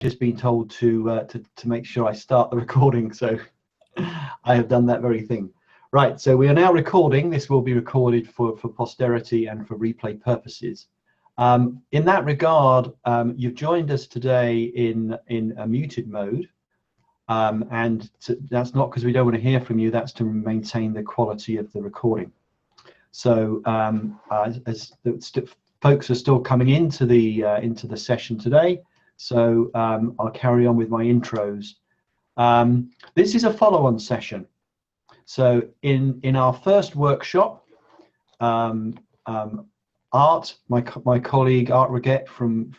just been told to make sure I start the recording, so I have done that very thing. Right, so we are now recording. This will be recorded for posterity and for replay purposes. In that regard, you've joined us today in a muted mode, and that's not because we don't want to hear from you. That's to maintain the quality of the recording. So as folks are still coming into the session today, so I'll carry on with my intros. This is a follow-on session. So in our first workshop, Art, my colleague Art Reget from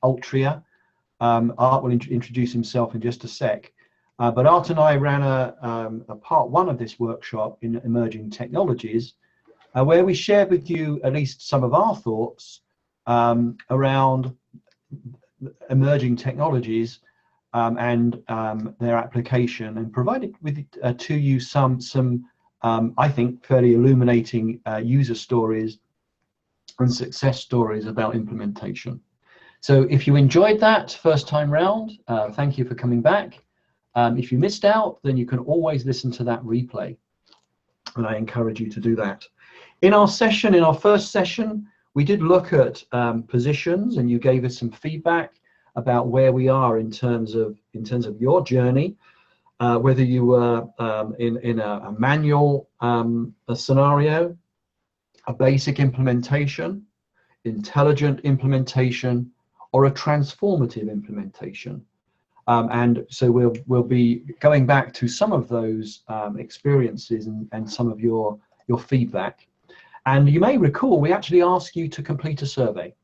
Altria, Art will introduce himself in just a sec. But Art and I ran a part one of this workshop in emerging technologies, where we shared with you at least some of our thoughts around emerging technologies and their application, and provided with to you some I think fairly illuminating user stories and success stories about implementation. So if you enjoyed that first time round, thank you for coming back. If you missed out, then you can always listen to that replay, and I encourage you to do that. In our first session, we did look at positions, and you gave us some feedback about where we are in terms of your journey, whether you were in a manual a scenario, a basic implementation, intelligent implementation, or a transformative implementation. And so we'll be going back to some of those experiences and some of your feedback. And you may recall we actually asked you to complete a survey,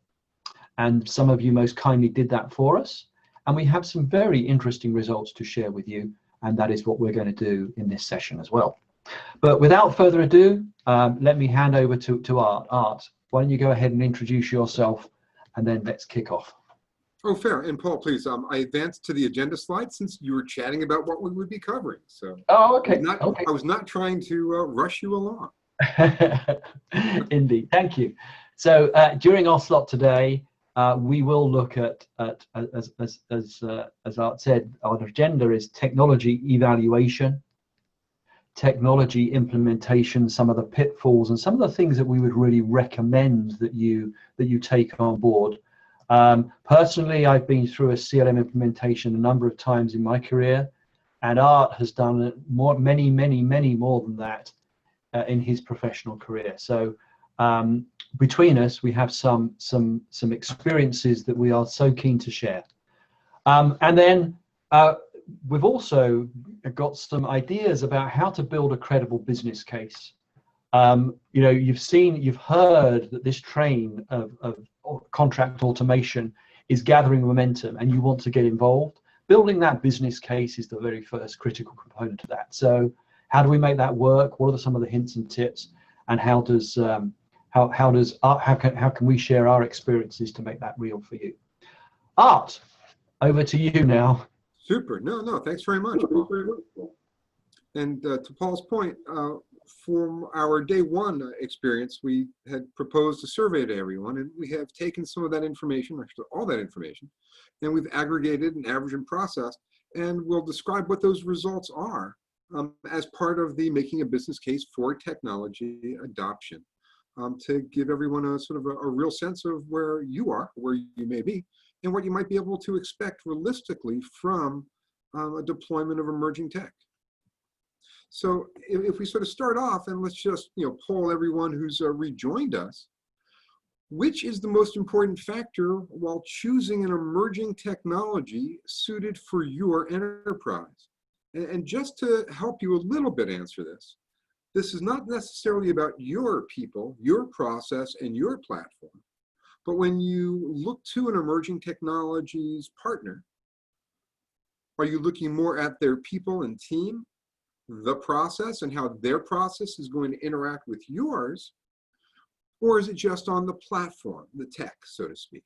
and some of you most kindly did that for us, and we have some very interesting results to share with you, and that is what we're going to do in this session as well. But without further ado, let me hand over to Art. Art, why don't you go ahead and introduce yourself, and then let's kick off. Oh, fair. And Paul, please, I advanced to the agenda slide since you were chatting about what we would be covering. So oh, okay. I was not trying to rush you along. Indeed, thank you. So during our slot today, we will look at as Art said, our agenda is technology evaluation, technology implementation, some of the pitfalls, and some of the things that we would really recommend that you take on board. Personally, I've been through a CLM implementation a number of times in my career, and Art has done many more than that in his professional career. So between us, we have some experiences that we are so keen to share. And then we've also got some ideas about how to build a credible business case. You know, you've heard that this train of contract automation is gathering momentum, and you want to get involved. Building that business case is the very first critical component of that. So how do we make that work? What are some of the hints and tips, and how can we share our experiences to make that real for you? Art, over to you now. Super. No, thanks very much, Paul. And to Paul's point, from our day one experience, we had proposed a survey to everyone, and we have taken some of that information, actually all that information, and we've aggregated and averaged and processed, and we'll describe what those results are as part of the making a business case for technology adoption, to give everyone a sort of a real sense of where you are, where you may be, and what you might be able to expect realistically from a deployment of emerging tech. So if we sort of start off, and let's just poll everyone who's rejoined us, which is the most important factor while choosing an emerging technology suited for your enterprise? And just to help you a little bit answer this is not necessarily about your people, your process, and your platform, but when you look to an emerging technologies partner, are you looking more at their people and team, the process, and how their process is going to interact with yours, or is it just on the platform, the tech, so to speak?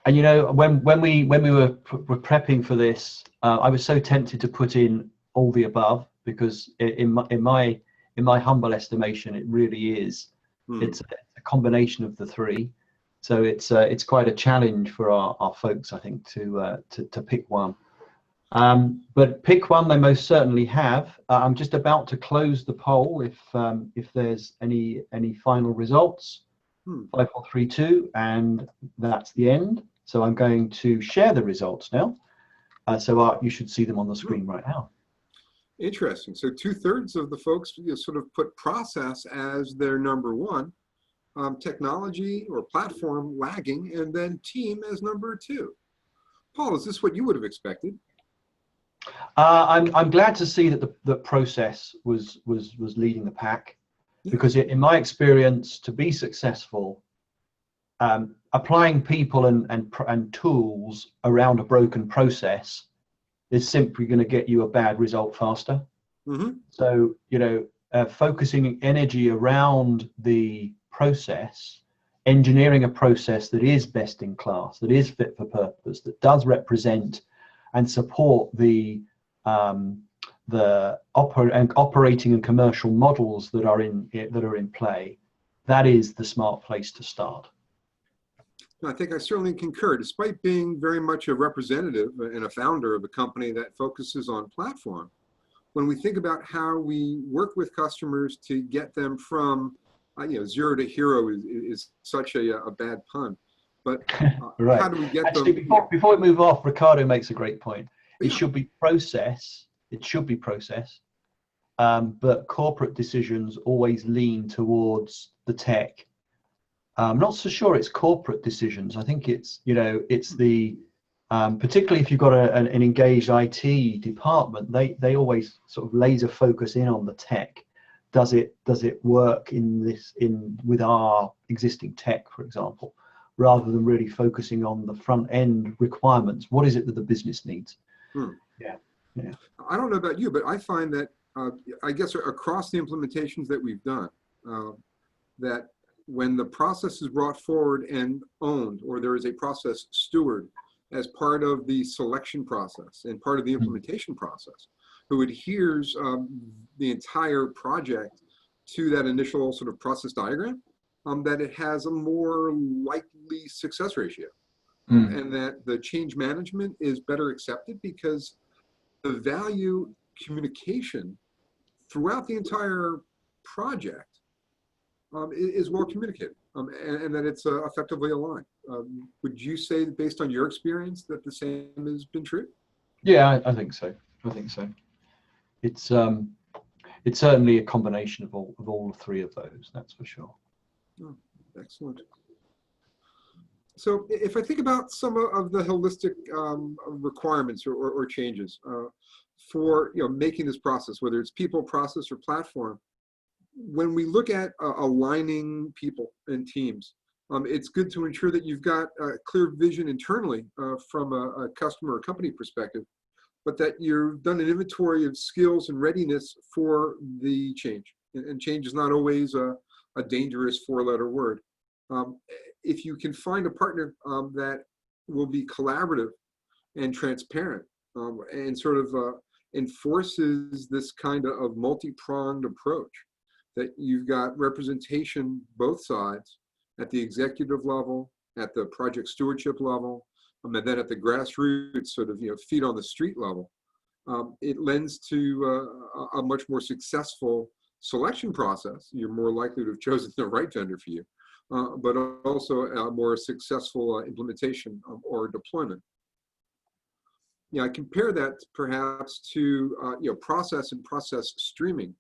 And you know, when we were prepping for this, I was so tempted to put in all the above, because in my humble estimation, it really is. It's a combination of the three. So it's quite a challenge for our folks, I think, to pick one. But pick one they most certainly have. I'm just about to close the poll if there's any final results. 5, 4, 3, 2, and that's the end. So I'm going to share the results now. So you should see them on the screen right now. Interesting. So 2/3 of the folks sort of put process as their number one, technology or platform lagging, and then team as number two. Paul, is this what you would have expected? I'm glad to see that the process was leading the pack, because in my experience, to be successful, applying people and tools around a broken process is simply going to get you a bad result faster. So, you know, focusing energy around the process, engineering a process that is best in class, that is fit for purpose, that does represent and support the operating and commercial models that are in play, that is the smart place to start. I think I certainly concur. Despite being very much a representative and a founder of a company that focuses on platform, when we think about how we work with customers to get them from zero to hero is such a bad pun. But right. How do we get Actually, them? Before we move off, Ricardo makes a great point. It Yeah. should be process. It should be process. But corporate decisions always lean towards the tech. I'm not so sure it's corporate decisions. I think it's the particularly if you've got an engaged IT department, they always sort of laser focus in on the tech. Does it work with our existing tech, for example, rather than really focusing on the front end requirements? What is it that the business needs? Yeah. I don't know about you, but I find that I guess across the implementations that we've done, that when the process is brought forward and owned, or there is a process steward as part of the selection process and part of the implementation process, who adheres the entire project to that initial sort of process diagram, that it has a more likely success ratio. And that the change management is better accepted because the value communication throughout the entire project is well communicated, and that it's effectively aligned. Would you say, based on your experience, that the same has been true? Yeah, I think so. It's certainly a combination of all three of those. That's for sure. Oh, excellent. So if I think about some of the holistic requirements or changes for making this process, whether it's people, process, or platform, when we look at aligning people and teams, it's good to ensure that you've got a clear vision internally from a customer or company perspective, but that you've done an inventory of skills and readiness for the change. And change is not always a dangerous 4-letter word. If you can find a partner that will be collaborative and transparent and sort of enforces this kind of multi-pronged approach, that you've got representation both sides at the executive level, at the project stewardship level, and then at the grassroots sort of feet on the street level, it lends to a much more successful selection process. You're more likely to have chosen the right vendor for you, but also a more successful implementation or deployment. I compare that perhaps to process and process streaming.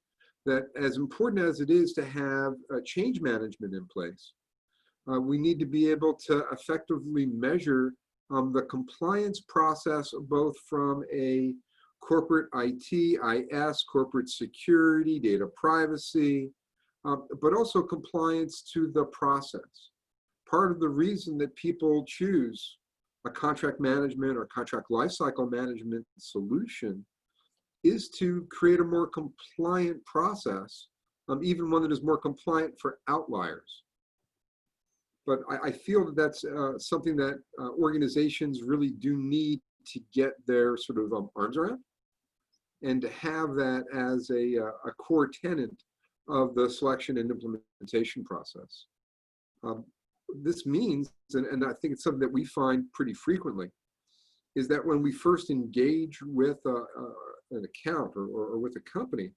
That as important as it is to have change management in place, we need to be able to effectively measure the compliance process, both from a corporate IT, IS, corporate security, data privacy, but also compliance to the process. Part of the reason that people choose a contract management or contract lifecycle management solution is to create a more compliant process, even one that is more compliant for outliers. But I feel that that's something that organizations really do need to get their sort of arms around, and to have that as a core tenet of the selection and implementation process. This means, and I think it's something that we find pretty frequently, is that when we first engage with an account or with a company,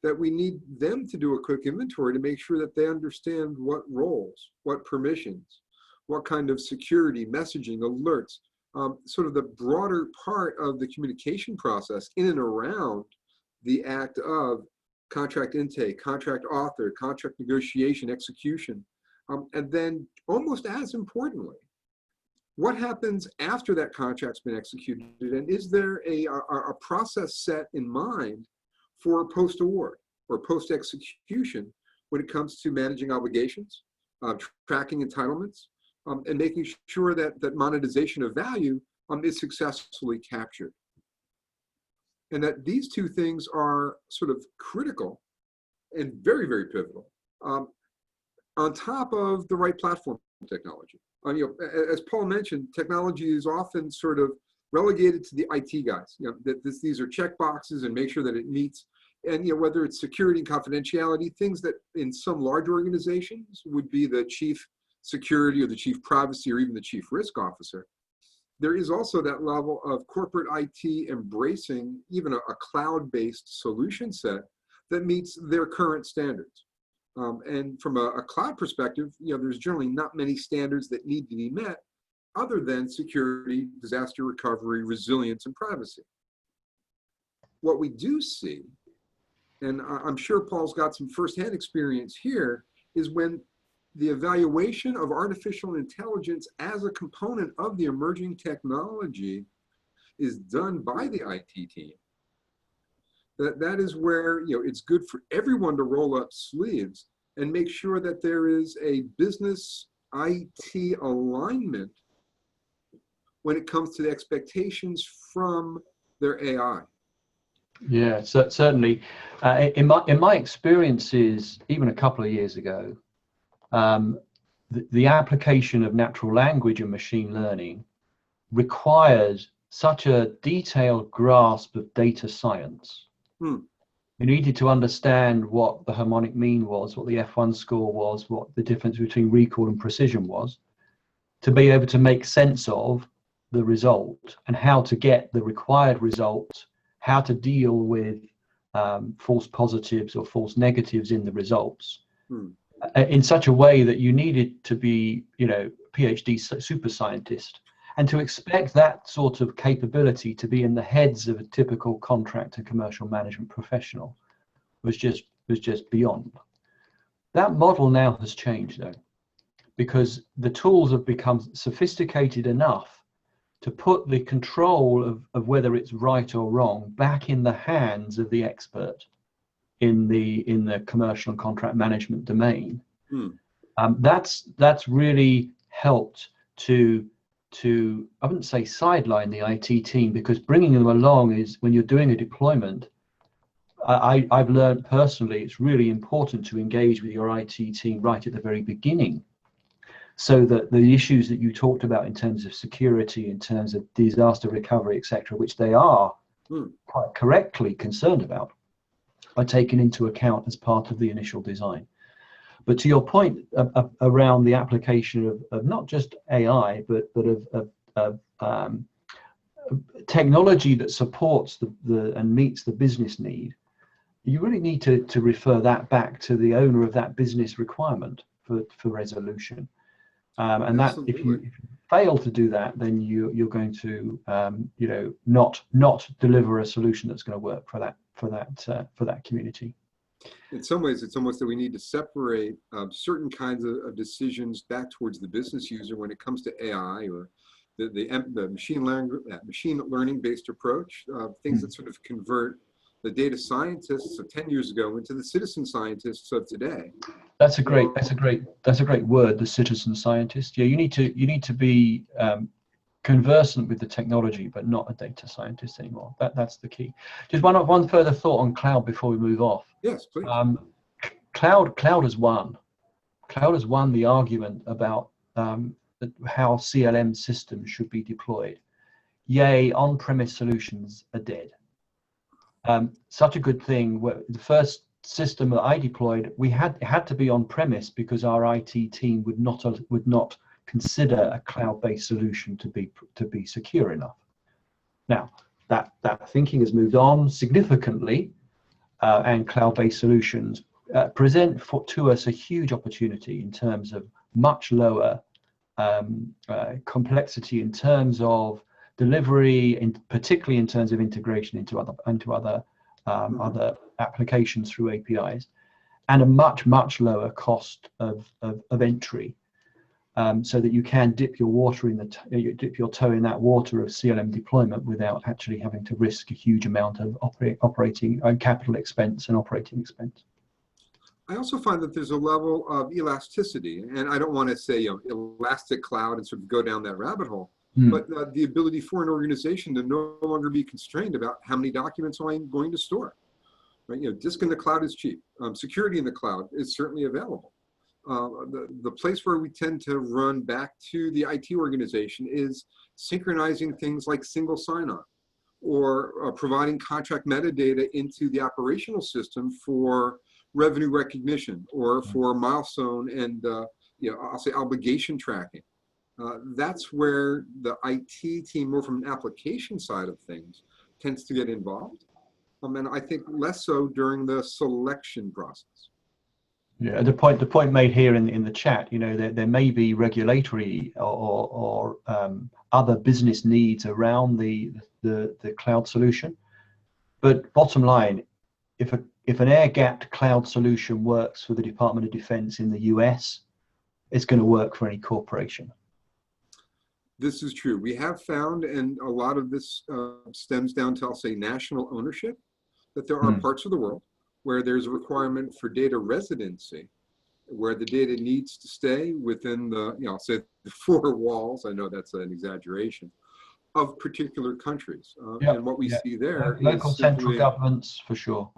that we need them to do a quick inventory to make sure that they understand what roles, what permissions, what kind of security, messaging, alerts, sort of the broader part of the communication process in and around the act of contract intake, contract author, contract negotiation, execution. And then almost as importantly, what happens after that contract's been executed? And is there a process set in mind for post-award or post-execution when it comes to managing obligations, tracking entitlements, and making sure that monetization of value is successfully captured? And that these two things are sort of critical and very, very pivotal, on top of the right platform technology. As Paul mentioned, technology is often sort of relegated to the IT guys. That these are check boxes and make sure that it meets. And whether it's security and confidentiality, things that in some large organizations would be the chief security or the chief privacy or even the chief risk officer. There is also that level of corporate IT embracing even a cloud-based solution set that meets their current standards. And from a cloud perspective, there's generally not many standards that need to be met other than security, disaster recovery, resilience, and privacy. What we do see, and I'm sure Paul's got some firsthand experience here, is when the evaluation of artificial intelligence as a component of the emerging technology is done by the IT team. That is where it's good for everyone to roll up sleeves and make sure that there is a business IT alignment when it comes to the expectations from their AI. Yeah, certainly. In my experiences, even a couple of years ago, the application of natural language and machine learning required such a detailed grasp of data science. You needed to understand what the harmonic mean was, what the F1 score was, what the difference between recall and precision was, to be able to make sense of the result and how to get the required result, how to deal with false positives or false negatives in the results in such a way that you needed to be, PhD super scientist, and to expect that sort of capability to be in the heads of a typical contract and commercial management professional was just beyond. That model now has changed though, because the tools have become sophisticated enough to put the control of whether it's right or wrong back in the hands of the expert in the commercial and contract management domain. That's really helped to I wouldn't say sideline the IT team, because bringing them along is, when you're doing a deployment, I've learned personally it's really important to engage with your IT team right at the very beginning, so that the issues that you talked about in terms of security, in terms of disaster recovery, etc., which they are quite correctly concerned about, are taken into account as part of the initial design. But to your point around the application of not just AI, but of technology that supports and meets the business need, you really need to refer that back to the owner of that business requirement for resolution. And that if you fail to do that, then you're going to not deliver a solution that's going to work for that community. In some ways, it's almost that we need to separate certain kinds of decisions back towards the business user when it comes to AI or the machine learning based approach, things that sort of convert the data scientists of 10 years ago into the citizen scientists of today. That's a great word, the citizen scientist. Yeah, you need to be conversant with the technology, but not a data scientist anymore. That's the key. Just one further thought on cloud before we move off. Yes, please. Cloud has won. Cloud has won the argument about how CLM systems should be deployed. Yay, on-premise solutions are dead. Such a good thing. The first system that I deployed, it had to be on-premise because our IT team would not consider a cloud-based solution to be secure enough. Now that thinking has moved on significantly, and cloud-based solutions present to us a huge opportunity in terms of much lower complexity in terms of delivery, particularly in terms of integration into other applications through APIs, and a much lower cost of entry, so that you can dip your toe in that water of CLM deployment without actually having to risk a huge amount of operating capital expense and operating expense. I also find that there's a level of elasticity, and I don't want to say elastic cloud and sort of go down that rabbit hole, but the ability for an organization to no longer be constrained about how many documents I'm going to store. Right? Disk in the cloud is cheap. Sigurity in the cloud is certainly available. The place where we tend to run back to the IT organization is synchronizing things like single sign-on, or providing contract metadata into the operational system for revenue recognition, or for milestone and I'll say obligation tracking. That's where the IT team, more from an application side of things, tends to get involved. And I think less so during the selection process. Yeah, the point made here in the chat, there may be regulatory or other business needs around the cloud solution, but bottom line, if an air-gapped cloud solution works for the Department of Defense in the US, it's going to work for any corporation. This is true. We have found, and a lot of this stems down to, I'll say, national ownership, that there are parts of the world where there's a requirement for data residency, where the data needs to stay within the, I'll say, the four walls, I know that's an exaggeration, of particular countries. And what we see there local is central governments, for sure.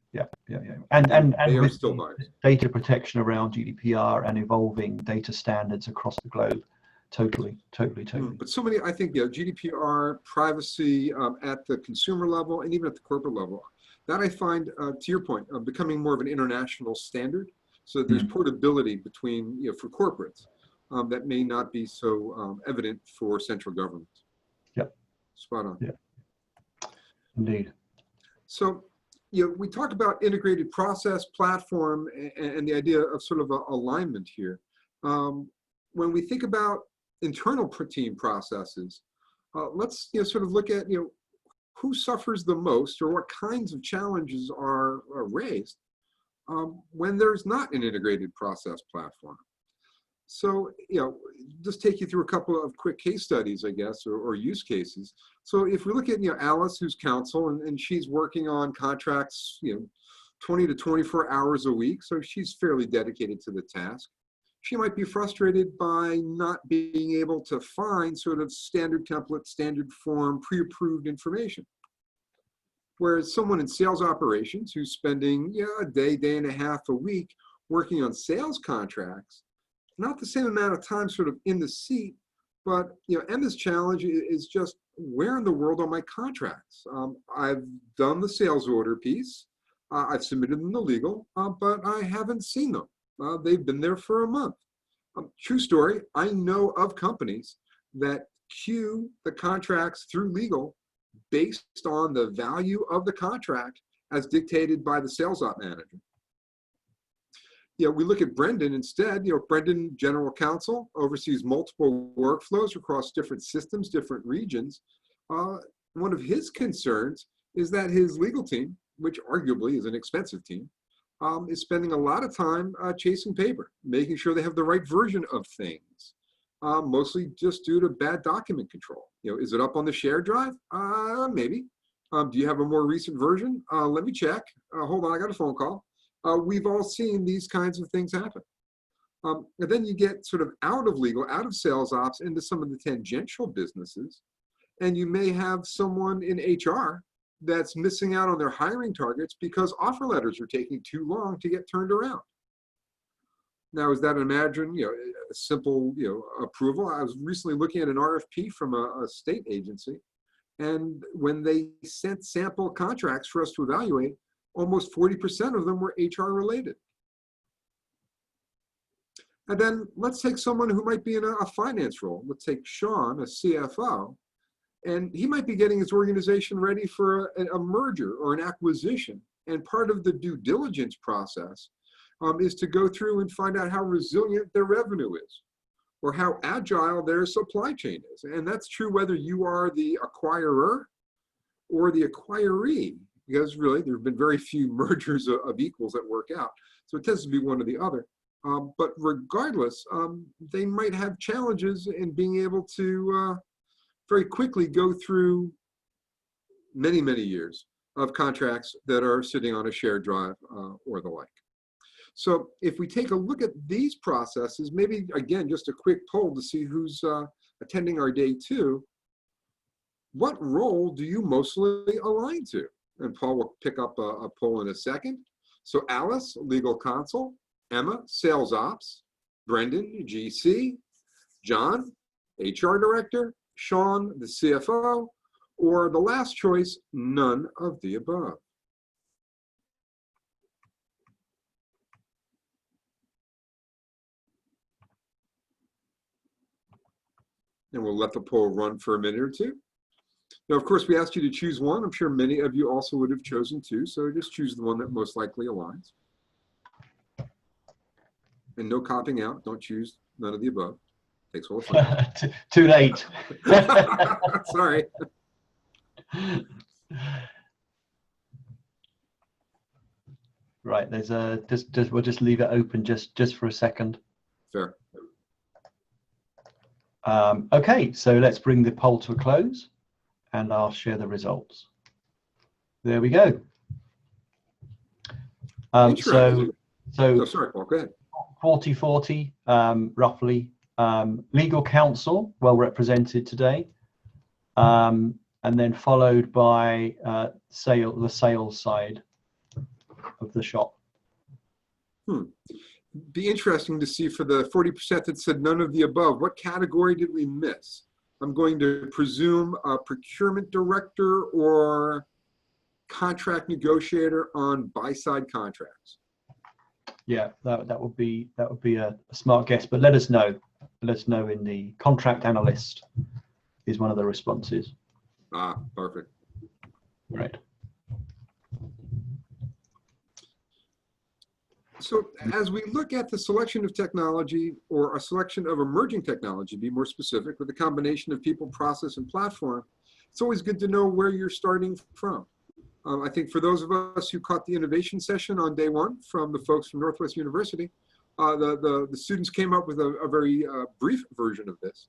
And with still buyers. Data protection around GDPR and evolving data standards across the globe. Totally. But so many, I think, GDPR, privacy at the consumer level and even at the corporate level, that I find, to your point, becoming more of an international standard. So there's portability between, for corporates that may not be so evident for central governments. Yep. Spot on. Yeah. Indeed. So, we talk about integrated process platform and the idea of sort of alignment here. When we think about internal team processes, let's sort of look at who suffers the most, or what kinds of challenges are raised when there's not an integrated process platform. So, just take you through a couple of quick case studies, I guess, or use cases. So if we look at Alice, who's counsel, and she's working on contracts 20 to 24 hours a week, so she's fairly dedicated to the task. She might be frustrated by not being able to find sort of standard template, standard form, pre-approved information. Whereas someone in sales operations who's spending a day and a half a week working on sales contracts, not the same amount of time sort of in the seat, but Emma's challenge is just, where in the world are my contracts? I've done the sales order piece, I've submitted them to legal, but I haven't seen them. They've been there for a month. True story, I know of companies that queue the contracts through legal based on the value of the contract as dictated by the sales op manager. We look at Brendan instead. Brendan, general counsel, oversees multiple workflows across different systems, different regions. One of his concerns is that his legal team, which arguably is an expensive team, is spending a lot of time chasing paper, making sure they have the right version of things, mostly just due to bad document control. Is it up on the shared drive? Maybe. Do you have a more recent version? Let me check. Hold on, I got a phone call. We've all seen these kinds of things happen. And then you get sort of out of legal, out of sales ops, into some of the tangential businesses, and you may have someone in HR that's missing out on their hiring targets because offer letters are taking too long to get turned around. Now, is that imagine, a simple, approval? I was recently looking at an RFP from a state agency, and when they sent sample contracts for us to evaluate, almost 40% of them were HR related. And then let's take someone who might be in a finance role. Let's take Sean, a CFO, and he might be getting his organization ready for a merger or an acquisition. And part of the due diligence process is to go through and find out how resilient their revenue is, or how agile their supply chain is. And that's true whether you are the acquirer or the acquiree, because really there have been very few mergers of equals that work out. So it tends to be one or the other. But regardless, they might have challenges in being able to very quickly go through many, many years of contracts that are sitting on a shared drive or the like. So if we take a look at these processes, maybe again, just a quick poll to see who's attending our day 2, what role do you mostly align to? And Paul will pick up a poll in a second. So Alice, legal counsel; Emma, sales ops; Brendan, GC; John, HR director; Sean, the CFO; or the last choice, none of the above. And we'll let the poll run for a minute or two. Now, of course, we asked you to choose one. I'm sure many of you also would have chosen 2, so just choose the one that most likely aligns. And no copying out. Don't choose none of the above. Takes all the fun. Too late. Sorry. Right, there's we'll just leave it open just for a second. Fair. Okay, so let's bring the poll to a close, and I'll share the results. There we go. So oh, sorry, Paul, go ahead. 40-40, roughly. Legal counsel, well represented today, and then followed by the sales side of the shop. Be interesting to see for the 40% that said none of the above, what category did we miss? I'm going to presume a procurement director or contract negotiator on buy-side contracts. Yeah, that would be a smart guess, but let us know. Let us know in the contract analyst is one of the responses. Ah, perfect. Right. So as we look at the selection of technology, or a selection of emerging technology, to be more specific, with a combination of people, process, and platform, it's always good to know where you're starting from. I think for those of us who caught the innovation session on day 1 from the folks from Northwest University, the students came up with a very brief version of this.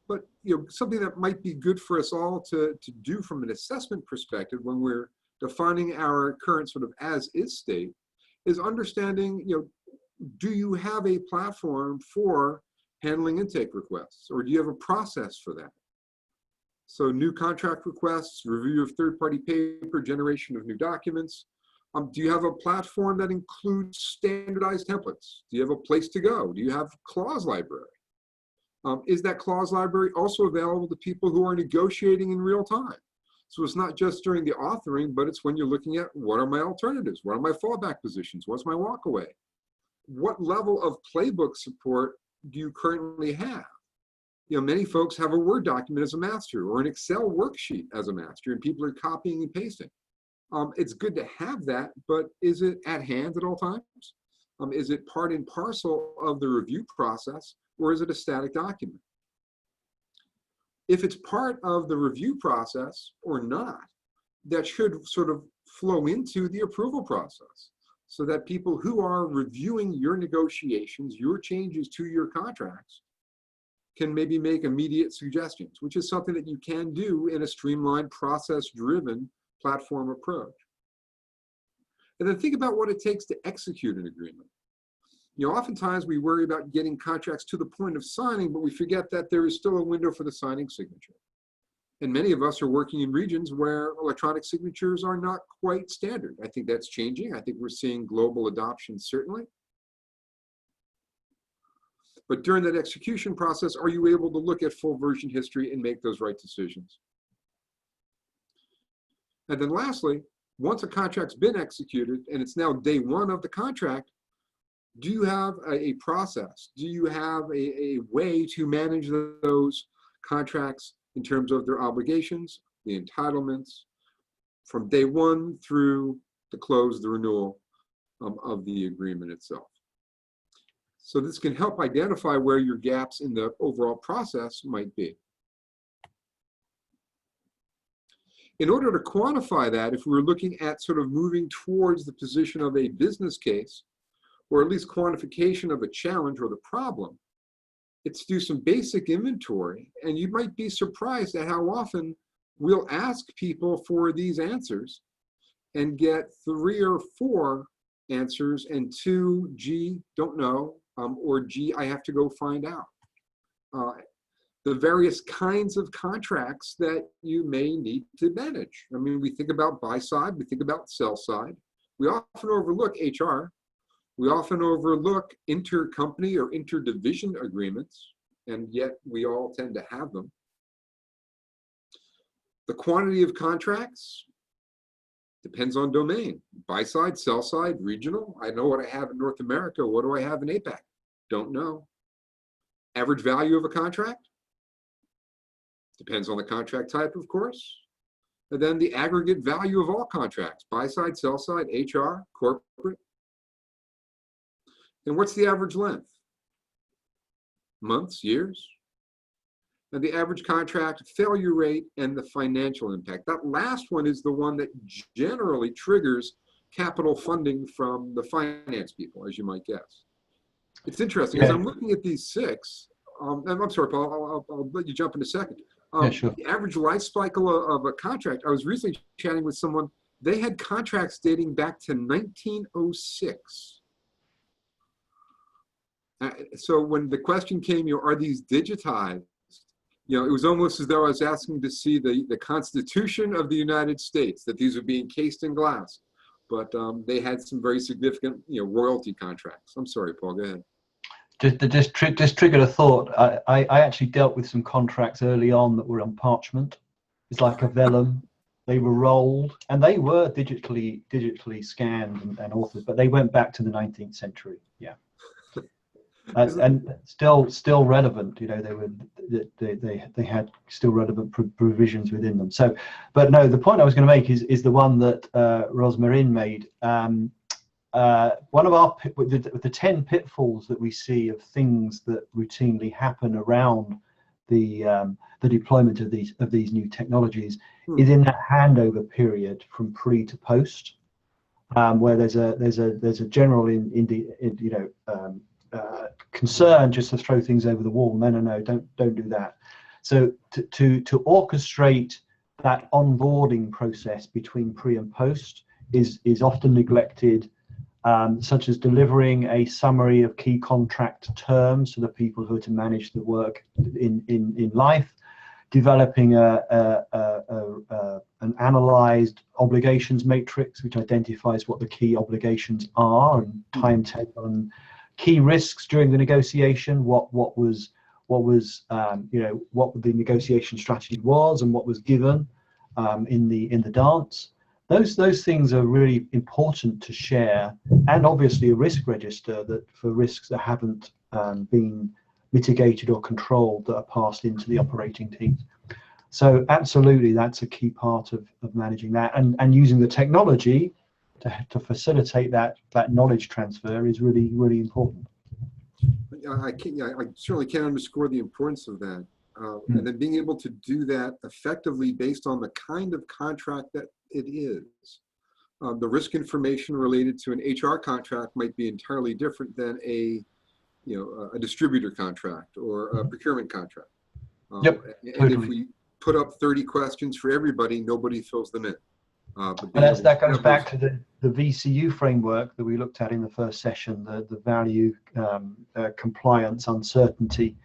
But something that might be good for us all to do from an assessment perspective when we're defining our current sort of as-is state is understanding, do you have a platform for handling intake requests, or do you have a process for that? So new contract requests, review of third-party paper, generation of new documents. Do you have a platform that includes standardized templates? Do you have a place to go? Do you have clause library? Is that clause library also available to people who are negotiating in real time? So it's not just during the authoring, but it's when you're looking at what are my alternatives? What are my fallback positions? What's my walkaway? What level of playbook support do you currently have? Many folks have a Word document as a master or an Excel worksheet as a master, and people are copying and pasting. It's good to have that, but is it at hand at all times? Is it part and parcel of the review process, or is it a static document? If it's part of the review process or not, that should sort of flow into the approval process so that people who are reviewing your negotiations, your changes to your contracts, can maybe make immediate suggestions, which is something that you can do in a streamlined, process-driven platform approach. And then think about what it takes to execute an agreement. Oftentimes we worry about getting contracts to the point of signing, but we forget that there is still a window for the signing signature. And many of us are working in regions where electronic signatures are not quite standard. I think that's changing. I think we're seeing global adoption, certainly. But during that execution process, are you able to look at full version history and make those right decisions? And then lastly, once a contract's been executed and it's now day one of the contract, do you have a process? Do you have a way to manage those contracts in terms of their obligations, the entitlements, from day one through the close, the renewal of the agreement itself? So this can help identify where your gaps in the overall process might be. In order to quantify that, if we were looking at sort of moving towards the position of a business case, or at least quantification of a challenge or the problem, it's do some basic inventory, and you might be surprised at how often we'll ask people for these answers and get 3 or 4 answers and 2, gee, don't know, or gee, I have to go find out. The various kinds of contracts that you may need to manage. I mean, we think about buy side, we think about sell side. We often overlook HR. We often overlook intercompany or interdivision agreements, and yet we all tend to have them. The quantity of contracts depends on domain. Buy side, sell side, regional. I know what I have in North America. What do I have in APAC? Don't know. Average value of a contract? Depends on the contract type, of course. And then the aggregate value of all contracts. Buy side, sell side, HR, corporate. And what's the average length? Months, years? And the average contract failure rate and the financial impact. That last one is the one that generally triggers capital funding from the finance people, as you might guess. It's interesting, as I'm looking at these 6, and I'm sorry, Paul, I'll let you jump in a second. Yeah, sure. The average life cycle of a contract, I was recently chatting with someone, they had contracts dating back to 1906. So when the question came, are these digitized? It was almost as though I was asking to see the Constitution of the United States, that these would be encased in glass. But they had some very significant, royalty contracts. I'm sorry, Paul, go ahead. Just triggered a thought. I actually dealt with some contracts early on that were on parchment. It's like a vellum. They were rolled, and they were digitally scanned and authored, but they went back to the 19th century. Yeah. And still relevant, they had still relevant provisions within them. So, but no, the point I was going to make is the one that Rosmarin made. One of the 10 pitfalls that we see of things that routinely happen around the deployment of these new technologies is in that handover period from pre to post, where there's a general concern just to throw things over the wall. No, don't do that. So to orchestrate that onboarding process between pre and post is often neglected, such as delivering a summary of key contract terms to the people who are to manage the work in life, developing an analyzed obligations matrix which identifies what the key obligations are and timetable and key risks during the negotiation, what the negotiation strategy was and what was given in the dance. Those things are really important to share, and obviously a risk register that for risks that haven't been mitigated or controlled that are passed into the operating teams. So absolutely, that's a key part of managing that, and using the technology to facilitate that knowledge transfer is really, really important. I certainly can't underscore the importance of that. And then being able to do that effectively based on the kind of contract that it is. The risk information related to an HR contract might be entirely different than a distributor contract or a procurement contract. Yep, and totally. If we put up 30 questions for everybody, nobody fills them in. And that goes back to the VCU framework that we looked at in the first session, the value, compliance, uncertainty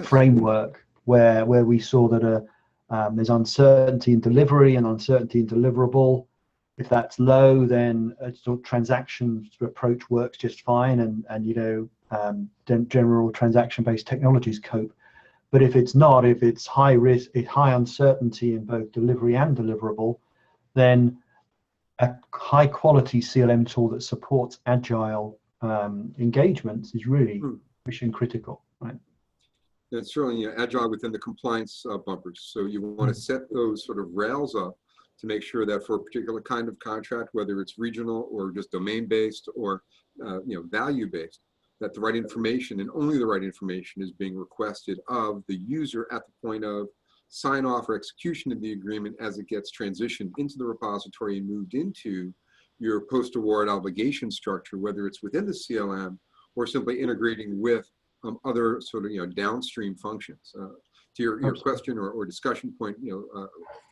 framework, where we saw that there's uncertainty in delivery and uncertainty in deliverable. If that's low, then a sort of transaction approach works just fine, and general transaction-based technologies cope. But if it's not, if it's high risk, high uncertainty in both delivery and deliverable, then a high quality CLM tool that supports agile engagements is really mission critical, right? It's certainly agile within the compliance bumpers. So you want to set those sort of rails up to make sure that for a particular kind of contract, whether it's regional or just domain-based or value-based, that the right information and only the right information is being requested of the user at the point of sign off or execution of the agreement as it gets transitioned into the repository and moved into your post-award obligation structure, whether it's within the CLM or simply integrating with other sort of downstream functions. To your question or discussion point,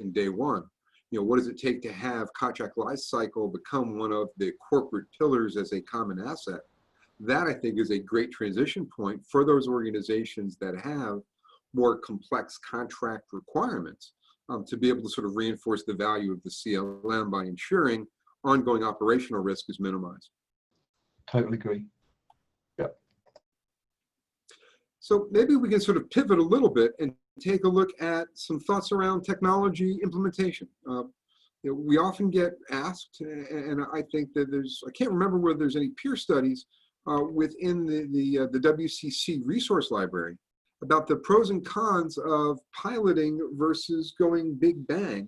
in day one, what does it take to have contract lifecycle become one of the corporate pillars as a common asset? That, I think, is a great transition point for those organizations that have more complex contract requirements to be able to sort of reinforce the value of the CLM by ensuring ongoing operational risk is minimized. Totally agree. Yep. So maybe we can sort of pivot a little bit and take a look at some thoughts around technology implementation. We often get asked, and I think that I can't remember whether there's any peer studies within the WCC resource library about the pros and cons of piloting versus going big bang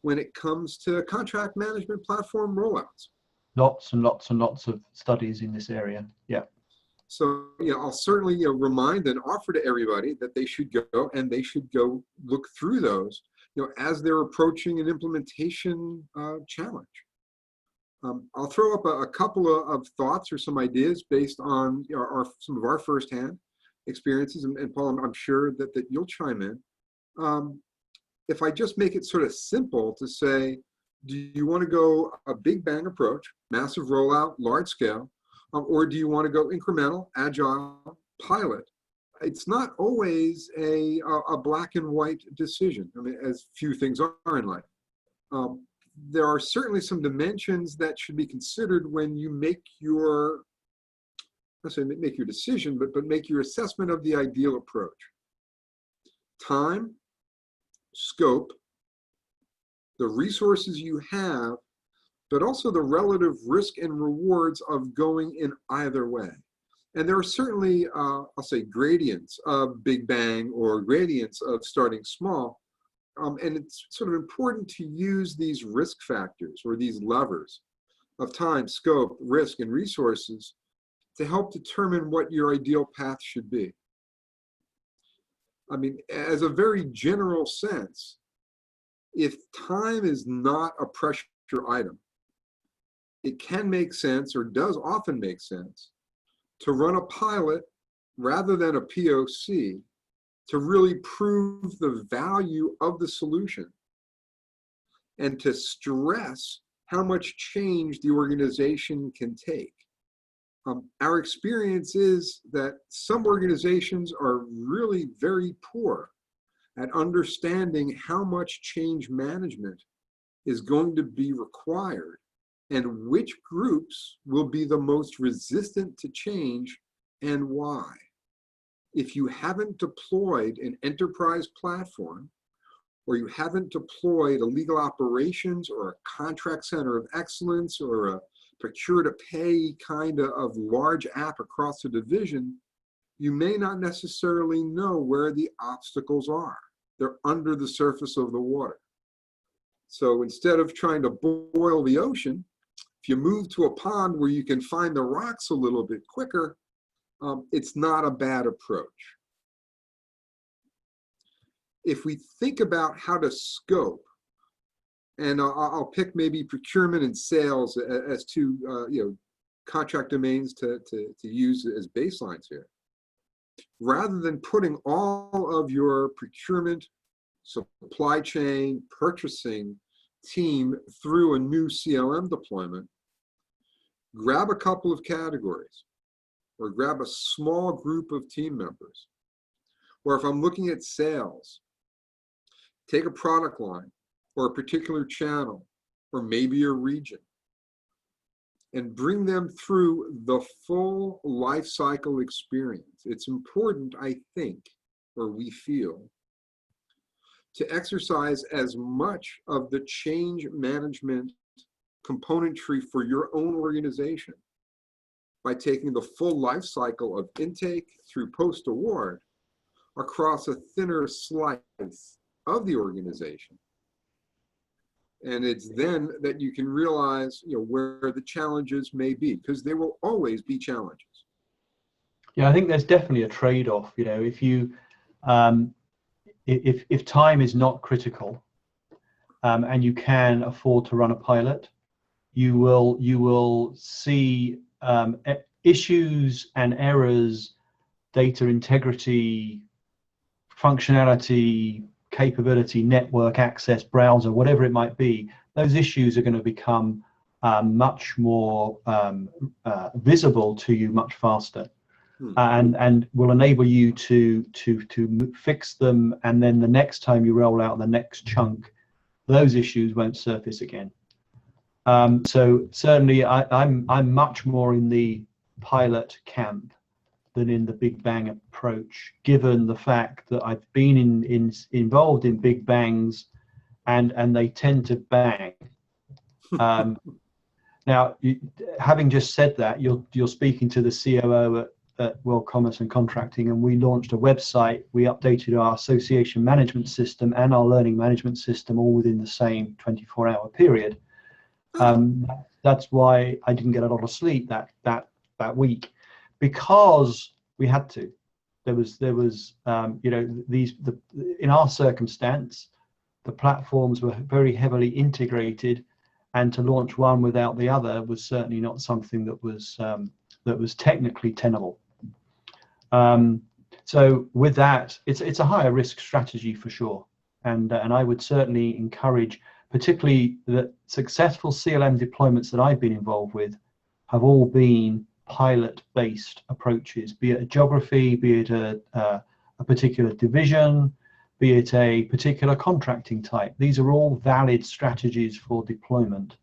when it comes to contract management platform rollouts. Lots and lots and lots of studies in this area. Yeah. So I'll certainly remind and offer to everybody that they should go and they should go look through those as they're approaching an implementation challenge. I'll throw up a couple of thoughts or some ideas based on some of our firsthand experiences, and Paul, I'm sure that you'll chime in. If I just make it sort of simple to say, do you want to go a big bang approach, massive rollout, large scale, or do you want to go incremental, agile, pilot? It's not always a black and white decision. I mean, as few things are in life. There are certainly some dimensions that should be considered when you make your, let's say make your decision, but make your assessment of the ideal approach. Time, scope, the resources you have, but also the relative risk and rewards of going in either way. And there are certainly, I'll say, gradients of big bang or gradients of starting small. And it's sort of important to use these risk factors or these levers of time, scope, risk, and resources to help determine what your ideal path should be. I mean, as a very general sense, if time is not a pressure item, it can make sense, or does often make sense, to run a pilot rather than a POC to really prove the value of the solution and to stress how much change the organization can take. Our experience is that some organizations are really very poor at understanding how much change management is going to be required and which groups will be the most resistant to change and why. If you haven't deployed an enterprise platform, or you haven't deployed a legal operations or a contract center of excellence or a procure to pay kind of large app across the division, you may not necessarily know where the obstacles are. They're under the surface of the water. So instead of trying to boil the ocean, if you move to a pond where you can find the rocks a little bit quicker, it's not a bad approach. If we think about how to scope, and I'll pick maybe procurement and sales as two contract domains to use as baselines here. Rather than putting all of your procurement, supply chain, purchasing team through a new CLM deployment, grab a couple of categories or grab a small group of team members. Or if I'm looking at sales, take a product line or a particular channel or maybe a region. and bring them through the full life cycle experience. It's important, I think, or we feel, to exercise as much of the change management componentry for your own organization by taking the full life cycle of intake through post-award across a thinner slice of the organization. And it's then that you can realize, where the challenges may be, because there will always be challenges. Yeah, I think there's definitely a trade-off. If you if time is not critical, and you can afford to run a pilot, you will see issues and errors, data integrity, functionality, capability, network access, browser, whatever it might be. Those issues are going to become much more visible to you much faster, and will enable you to fix them. And then the next time you roll out the next chunk, those issues won't surface again. So certainly, I'm much more in the pilot camp than in the big bang approach, given the fact that I've been involved in big bangs, and they tend to bang. Now, having just said that, you're speaking to the COO at World Commerce and Contracting, and we launched a website. We updated our association management system and our learning management system all within the same 24-hour period. That's why I didn't get a lot of sleep that week, because we had to. There was in our circumstance, the platforms were very heavily integrated, and to launch one without the other was certainly not something that was technically tenable. So with that, it's a higher risk strategy for sure, and I would certainly encourage, particularly the successful CLM deployments that I've been involved with, have all been pilot-based approaches, be it a geography, be it a particular division, be it a particular contracting type. These are all valid strategies for deployment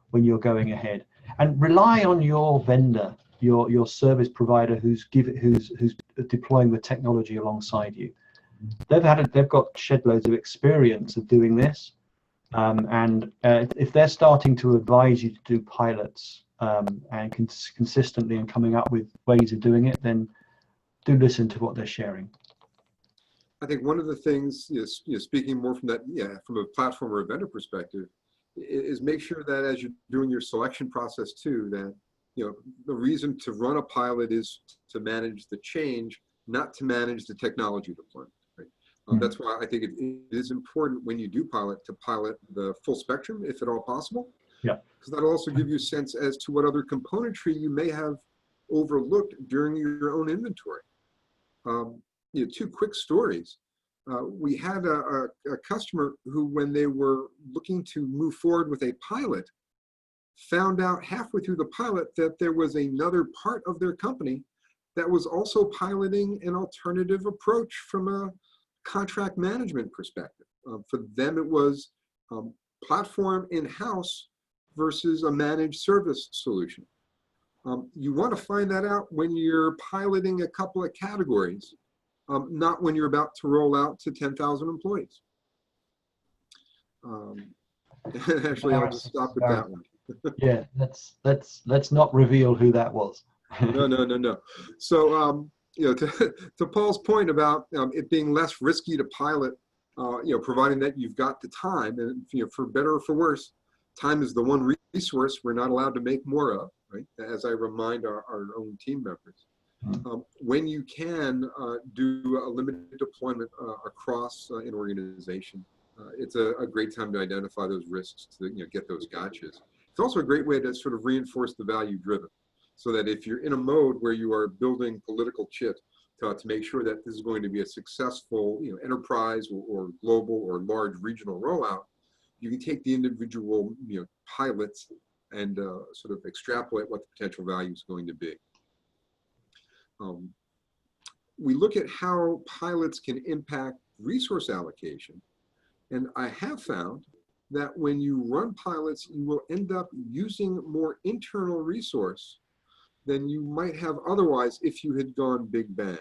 when you're going ahead. And rely on your vendor, your service provider who's deploying the technology alongside you. They've got shed loads of experience of doing this. And if they're starting to advise you to do pilots and consistently and coming up with ways of doing it, then do listen to what they're sharing. I think one of the things, speaking more from that, from a platform or a vendor perspective, is make sure that as you're doing your selection process too, that the reason to run a pilot is to manage the change, not to manage the technology deployment. That's why I think it is important when you do pilot to pilot the full spectrum, if at all possible. Yeah. Because that'll also give you a sense as to what other componentry you may have overlooked during your own inventory. Two quick stories. We had a customer who, when they were looking to move forward with a pilot, found out halfway through the pilot that there was another part of their company that was also piloting an alternative approach from a contract management perspective. For them, it was platform in-house versus a managed service solution. You want to find that out when you're piloting a couple of categories, not when you're about to roll out to 10,000 employees. Actually, I'll just stop with that one. Yeah, let's not reveal who that was. No. So, to Paul's point about it being less risky to pilot, providing that you've got the time, and for better or for worse, time is the one resource we're not allowed to make more of, right? As I remind our own team members. When you can do a limited deployment across an organization, it's a great time to identify those risks, to get those gotchas. It's also a great way to sort of reinforce the value driven, so that if you're in a mode where you are building political chips to make sure that this is going to be a successful enterprise or global or large regional rollout, you can take the individual pilots and sort of extrapolate what the potential value is going to be. We look at how pilots can impact resource allocation, and I have found that when you run pilots, you will end up using more internal resource than you might have otherwise if you had gone big bang.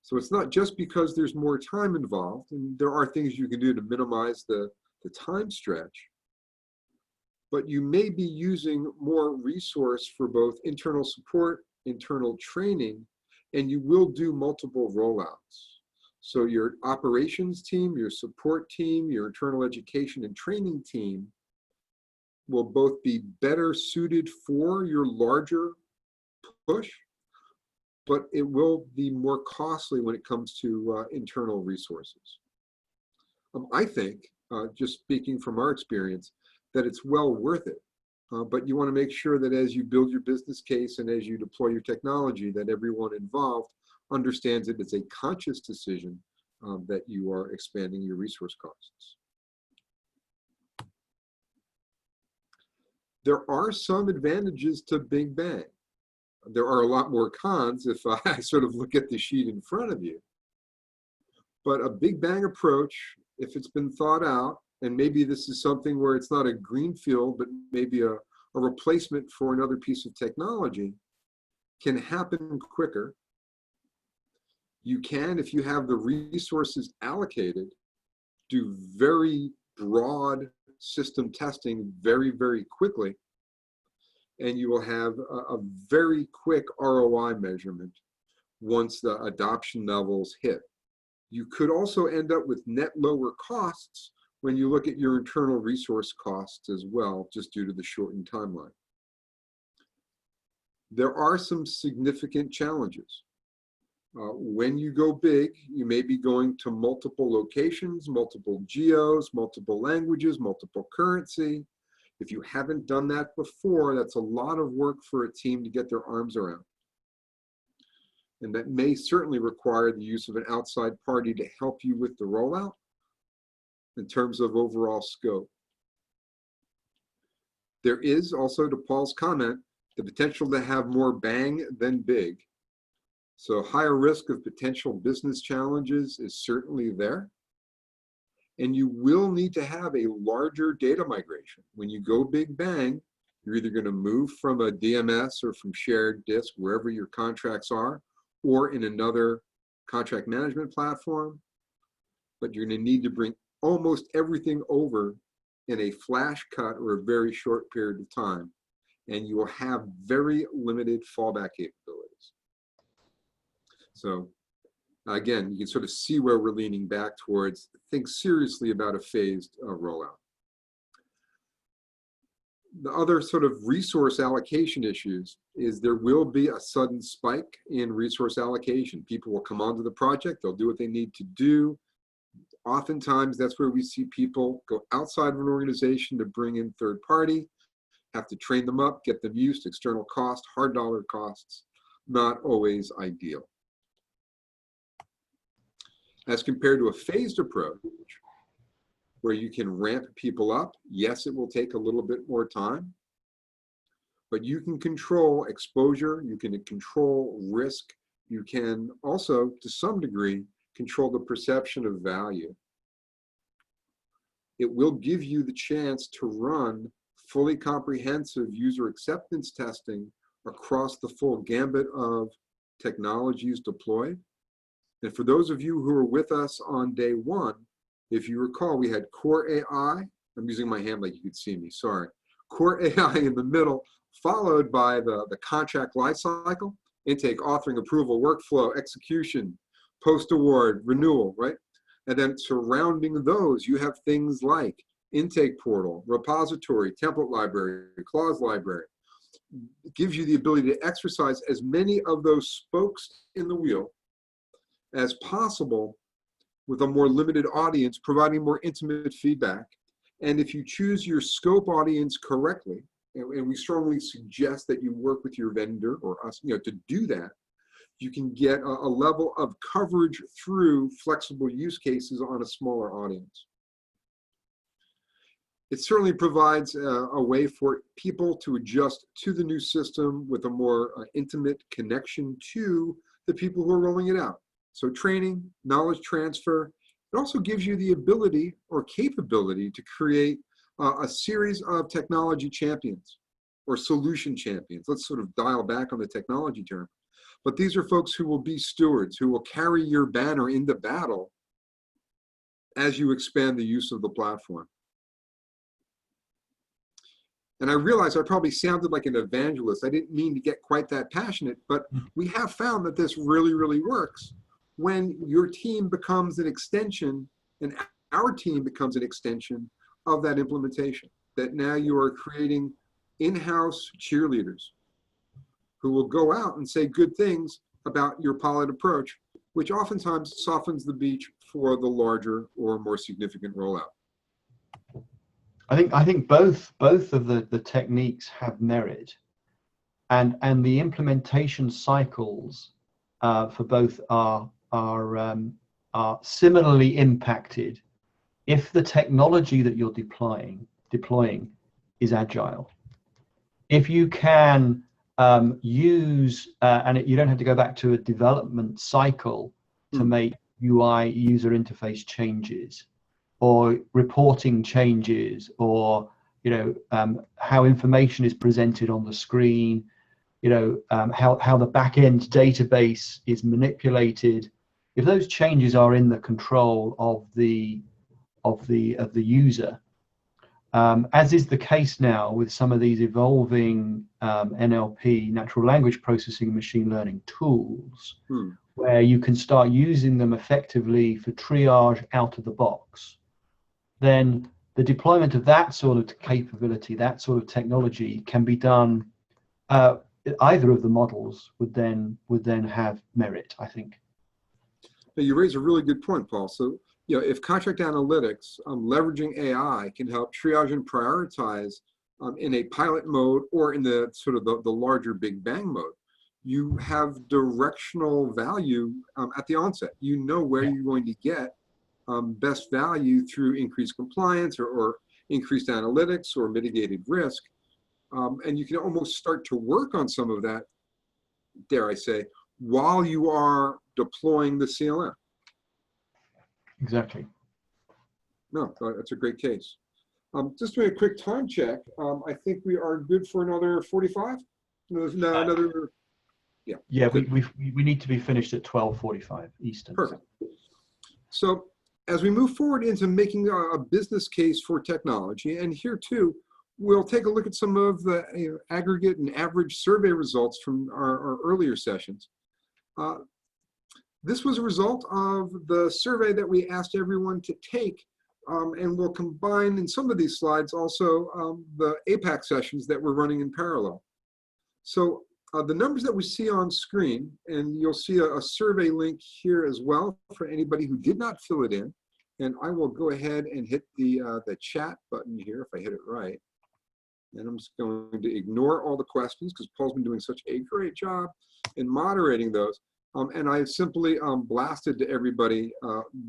So it's not just because there's more time involved, and there are things you can do to minimize the time stretch, but you may be using more resource for both internal support, internal training, and you will do multiple rollouts. So your operations team, your support team, your internal education and training team will both be better suited for your larger push, but it will be more costly when it comes to internal resources. I think, just speaking from our experience, that it's well worth it. But you want to make sure that as you build your business case and as you deploy your technology, that everyone involved understands that it's a conscious decision that you are expanding your resource costs. There are some advantages to Big Bang. There are a lot more cons if I sort of look at the sheet in front of you. But a Big Bang approach, if it's been thought out, and maybe this is something where it's not a greenfield, but maybe a replacement for another piece of technology, can happen quicker. You can, if you have the resources allocated, do very broad system testing very, very quickly, and you will have a very quick ROI measurement once the adoption levels hit. You could also end up with net lower costs when you look at your internal resource costs as well, just due to the shortened timeline. There are some significant challenges. When you go big, you may be going to multiple locations, multiple geos, multiple languages, multiple currency. If you haven't done that before, that's a lot of work for a team to get their arms around. And that may certainly require the use of an outside party to help you with the rollout in terms of overall scope. There is also, to Paul's comment, the potential to have more bang than big. So higher risk of potential business challenges is certainly there. And you will need to have a larger data migration. When you go big bang, you're either going to move from a DMS or from shared disk, wherever your contracts are, or in another contract management platform. But you're going to need to bring almost everything over in a flash cut or a very short period of time. And you will have very limited fallback capabilities. So again, you can sort of see where we're leaning back towards, think seriously about a phased rollout. The other sort of resource allocation issues is there will be a sudden spike in resource allocation. People will come onto the project, they'll do what they need to do. Oftentimes, that's where we see people go outside of an organization to bring in third party, have to train them up, get them used, external cost, hard dollar costs, not always ideal. As compared to a phased approach, where you can ramp people up, yes, it will take a little bit more time, but you can control exposure, you can control risk, you can also, to some degree, control the perception of value. It will give you the chance to run fully comprehensive user acceptance testing across the full gambit of technologies deployed. And for those of you who are with us on day one, if you recall, we had core AI. I'm using my hand like you could see me, sorry. Core AI in the middle, followed by the contract lifecycle, intake, authoring, approval, workflow, execution, post-award, renewal, right? And then surrounding those, you have things like intake portal, repository, template library, clause library. It gives you the ability to exercise as many of those spokes in the wheel as possible with a more limited audience, providing more intimate feedback. And if you choose your scope audience correctly, and we strongly suggest that you work with your vendor or us, to do that, you can get a level of coverage through flexible use cases on a smaller audience. It certainly provides a way for people to adjust to the new system with a more intimate connection to the people who are rolling it out. So training, knowledge transfer, It also gives you the ability or capability to create a series of technology champions or solution champions. Let's sort of dial back on the technology term. But these are folks who will be stewards, who will carry your banner into battle as you expand the use of the platform. And I realize I probably sounded like an evangelist. I didn't mean to get quite that passionate, but we have found that this really, really works when your team becomes an extension, and our team becomes an extension of that implementation. That now you are creating in-house cheerleaders who will go out and say good things about your pilot approach, which oftentimes softens the beach for the larger or more significant rollout. I think both of the techniques have merit, and the implementation cycles for both are similarly impacted if the technology that you're deploying is agile. If you can use you don't have to go back to a development cycle to make UI user interface changes, or reporting changes, or how information is presented on the screen, how the back-end database is manipulated. If those changes are in the control of the user, as is the case now with some of these evolving NLP, natural language processing, machine learning tools, where you can start using them effectively for triage out of the box, then the deployment of that sort of capability, that sort of technology, can be done. Either of the models would then have merit, I think. Now, you raise a really good point, Paul. So, if contract analytics, leveraging AI, can help triage and prioritize in a pilot mode or in the sort of the larger Big Bang mode, you have directional value at the onset. You know where you're going to get best value through increased compliance or increased analytics or mitigated risk. And you can almost start to work on some of that, dare I say, while you are deploying the CLM. Exactly. No, that's a great case. Just doing a quick time check. I think we are good for another 45. No, another. Yeah. Yeah, we need to be finished at 12:45 Eastern. Perfect. So as we move forward into making a business case for technology, and here too, we'll take a look at some of the aggregate and average survey results from our earlier sessions. This was a result of the survey that we asked everyone to take, and we'll combine in some of these slides also the APAC sessions that we're running in parallel. So the numbers that we see on screen, and you'll see a survey link here as well for anybody who did not fill it in. And I will go ahead and hit the chat button here if I hit it right. And I'm just going to ignore all the questions because Paul's been doing such a great job in moderating those. And I simply blasted to everybody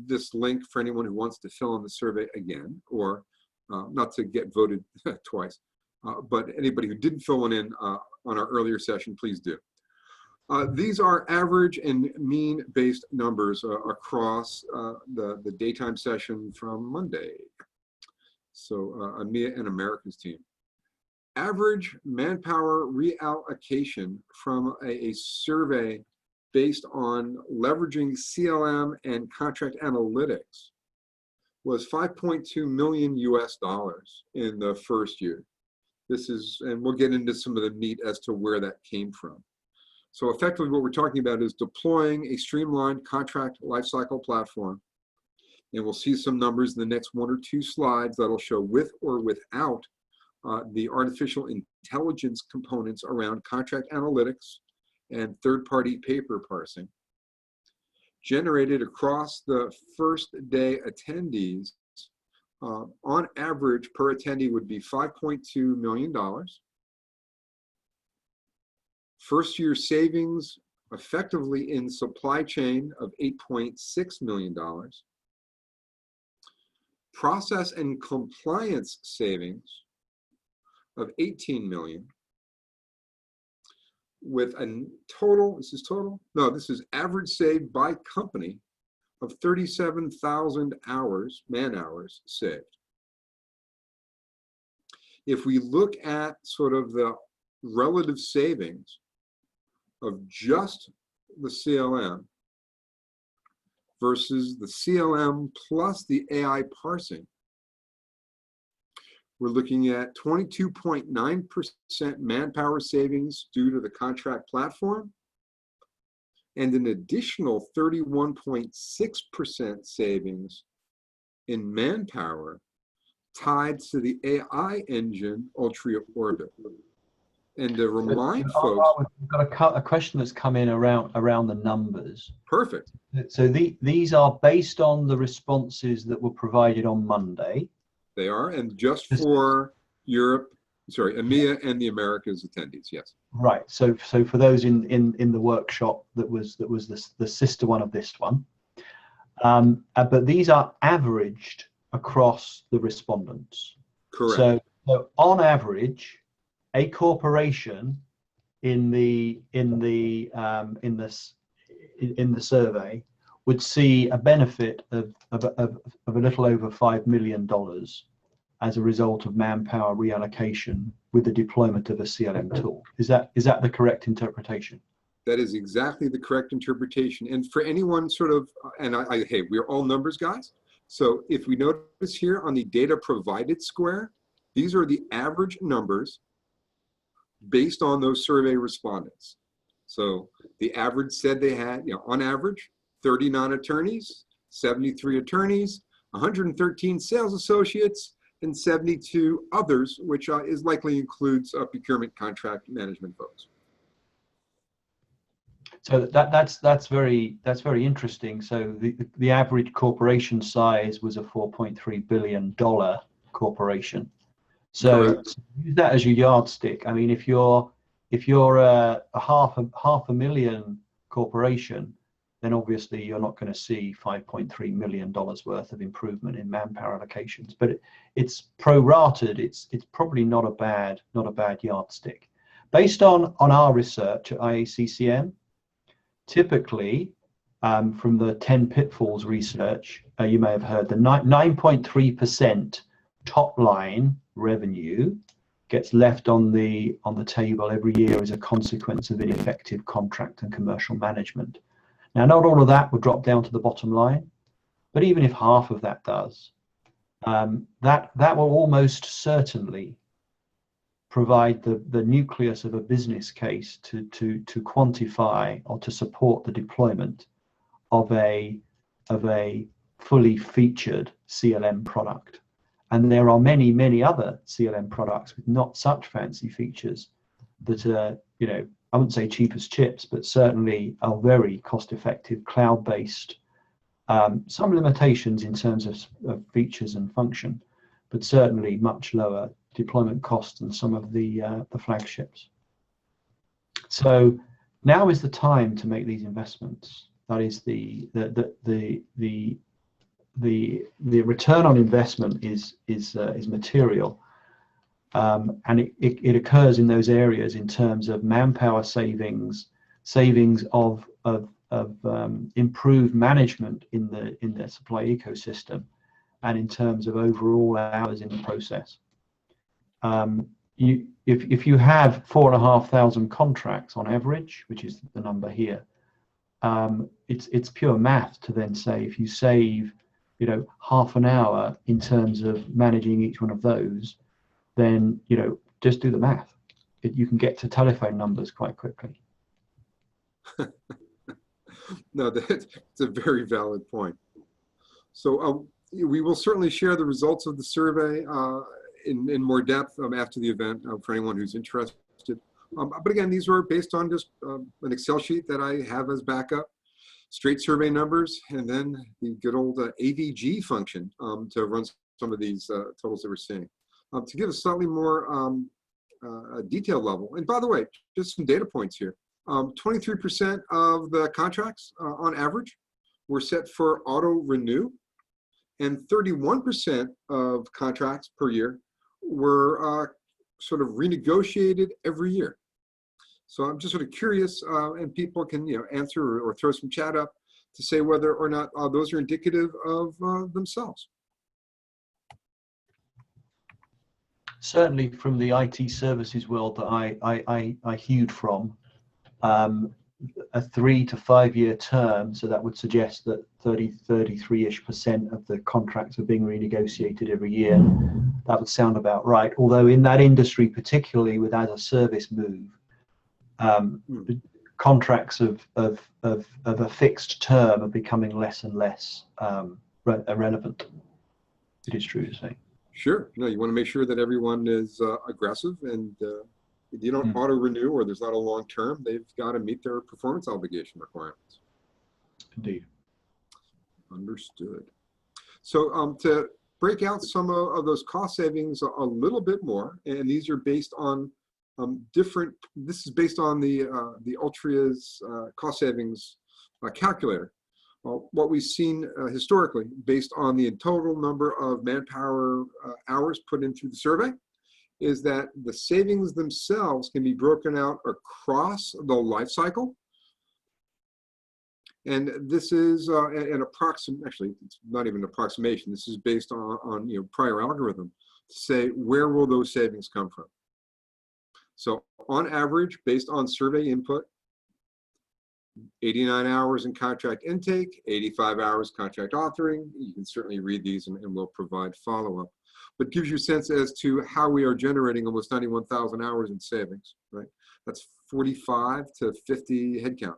this link for anyone who wants to fill in the survey again, or not to get voted twice, but anybody who didn't fill one in on our earlier session, please do. These are average and mean based numbers across the daytime session from Monday. So EMEA and Americas team. Average manpower reallocation from a survey based on leveraging CLM and contract analytics was $5.2 million US in the first year. This is, and we'll get into some of the meat as to where that came from. So effectively what we're talking about is deploying a streamlined contract lifecycle platform. And we'll see some numbers in the next 1 or 2 slides that'll show with or without the artificial intelligence components around contract analytics and third-party paper parsing, generated across the first day attendees. On average, per attendee would be $5.2 million. First year savings effectively in supply chain of $8.6 million. Process and compliance savings of $18 million. With a total, this is total? No, this is average saved by company of 37,000 hours, man hours saved. If we look at sort of the relative savings of just the CLM versus the CLM plus the AI parsing, we're looking at 22.9% manpower savings due to the contract platform, and an additional 31.6% savings in manpower tied to the AI engine Altria Orbit. And to remind folks, we've got a question that's come in around the numbers. Perfect. So these are based on the responses that were provided on Monday. They are, and just for Europe, sorry, EMEA and the Americas attendees, yes. Right. So for those in the workshop that was the sister one of this one, but these are averaged across the respondents. Correct. So on average, a corporation in the survey would see a benefit of a little over $5 million as a result of manpower reallocation with the deployment of a CLM tool. Is that the correct interpretation? That is exactly the correct interpretation. And for anyone sort of, and hey, we're all numbers guys. So if we notice here on the data provided square, these are the average numbers based on those survey respondents. So the average said they had, on average, 30 non-attorneys, 73 attorneys, 113 sales associates, and 72 others, which is likely includes procurement contract management folks. So that's very interesting. So the average corporation size was a $4.3 billion corporation. So use that as your yardstick. I mean, if you're a half a million corporation, then obviously you're not going to see $5.3 million worth of improvement in manpower allocations. But it's prorated. It's probably not a bad yardstick. Based on our research at IACCM, typically from the 10 pitfalls research, you may have heard the 9.3% top line revenue gets left on the table every year as a consequence of ineffective contract and commercial management. Now, not all of that will drop down to the bottom line, but even if half of that does, that will almost certainly provide the nucleus of a business case to quantify or to support the deployment of a fully featured CLM product. And there are many other CLM products with not such fancy features that are, I wouldn't say cheap as chips, but certainly are very cost-effective, cloud-based. Some limitations in terms of features and function, but certainly much lower deployment costs than some of the flagships. So now is the time to make these investments. That is the return on investment is material, and it occurs in those areas in terms of manpower savings of improved management in the supply ecosystem, and in terms of overall hours in the process. If you have 4,500 contracts on average, which is the number here, it's pure math to then say if you save half an hour in terms of managing each one of those, then just do the math. You can get to telephone numbers quite quickly. No, that's a very valid point. So we will certainly share the results of the survey in more depth after the event for anyone who's interested. But again, these were based on just an Excel sheet that I have as backup, straight survey numbers, and then the good old AVG function to run some of these totals that we're seeing. To give a slightly more detailed level, and by the way, just some data points here. 23% of the contracts on average were set for auto renew, and 31% of contracts per year were sort of renegotiated every year. So I'm just sort of curious, and people can answer or throw some chat up. to say whether or not those are indicative of themselves. Certainly from the IT services world that I hewed from, a 3 to 5 year term, so that would suggest that 33-ish% of the contracts are being renegotiated every year. That would sound about right. Although in that industry, particularly with as a service move, contracts of a fixed term are becoming less and less relevant. It is true to say. Sure. No, you want to make sure that everyone is aggressive, and if you don't auto renew or there's not a long term, they've got to meet their performance obligation requirements. Indeed. Understood. So to break out some of those cost savings a little bit more, and these are based on this is based on the Altria's cost savings calculator. What we've seen historically, based on the total number of manpower hours put in through the survey, is that the savings themselves can be broken out across the life cycle. And this is an approximation, actually, it's not even an approximation. This is based on prior algorithm to say, where will those savings come from? So on average, based on survey input, 89 hours in contract intake, 85 hours contract authoring. You can certainly read these and we'll provide follow-up. But gives you a sense as to how we are generating almost 91,000 hours in savings, right? That's 45 to 50 headcount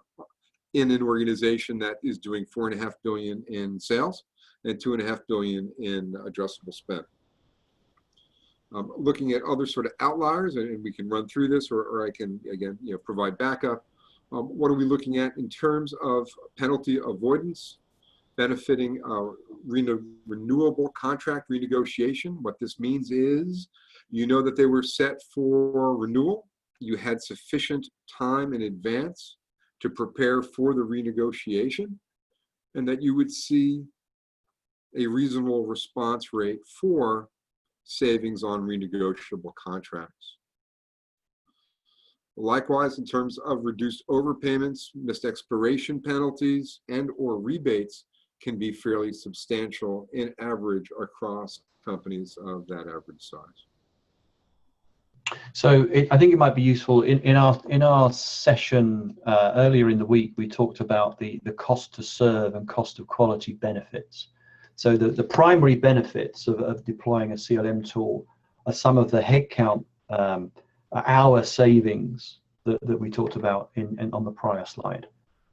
in an organization that is doing $4.5 billion in sales and $2.5 billion in addressable spend. Looking at other sort of outliers, and we can run through this, or I can, again, provide backup. What are we looking at in terms of penalty avoidance, benefiting renewable contract renegotiation? What this means is, that they were set for renewal. You had sufficient time in advance to prepare for the renegotiation, and that you would see a reasonable response rate for savings on renegotiable contracts. Likewise, in terms of reduced overpayments, missed expiration penalties, and/or rebates can be fairly substantial in average across companies of that average size. So I think it might be useful in our session earlier in the week. We talked about the cost to serve and cost of quality benefits. So the primary benefits of deploying a CLM tool are some of the headcount hour savings that we talked about on the prior slide.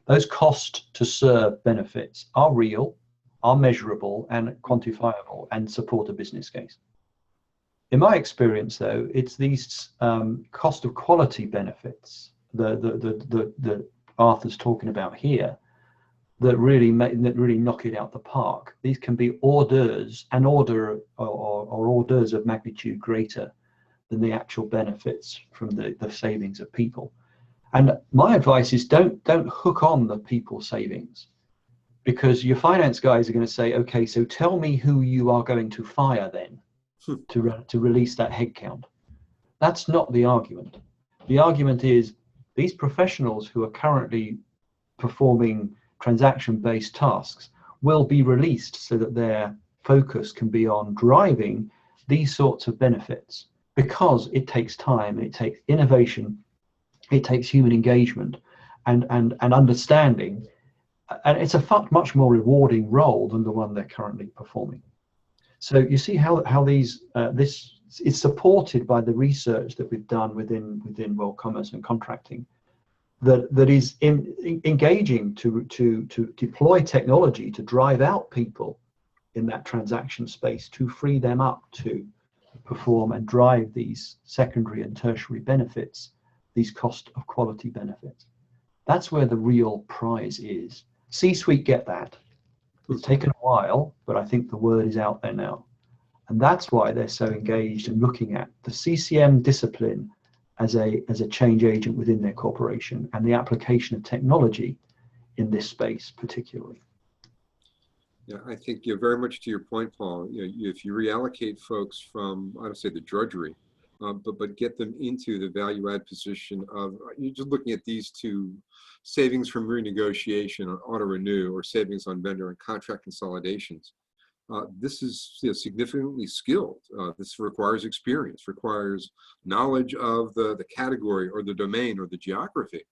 Those cost to serve benefits are real, are measurable and quantifiable, and support a business case. In my experience, though, it's these cost of quality benefits that Arthur's talking about here that really knock it out the park. These can be orders or orders of magnitude greater than the actual benefits from the savings of people. And my advice is don't hook on the people savings, because your finance guys are going to say, okay, so tell me who you are going to fire then to release that headcount. That's not the argument. The argument is these professionals who are currently performing transaction-based tasks will be released so that their focus can be on driving these sorts of benefits, because it takes time, it takes innovation, it takes human engagement and understanding, and it's a much more rewarding role than the one they're currently performing. So you see how these this is supported by the research that we've done within world commerce and contracting, that is engaging to deploy technology to drive out people in that transaction space, to free them up to perform and drive these secondary and tertiary benefits, these cost of quality benefits. That's where the real prize is. C-suite get that. It's taken a while, but I think the word is out there now. And that's why they're so engaged in looking at the CCM discipline as a change agent within their corporation, and the application of technology in this space particularly. Yeah, I think very much to your point, Paul, if you reallocate folks from, I would say, the drudgery but get them into the value add position of, you're just looking at these two, savings from renegotiation on auto renew or savings on vendor and contract consolidations. This is, you know, significantly skilled. This requires experience, requires knowledge of the category or the domain or the geography.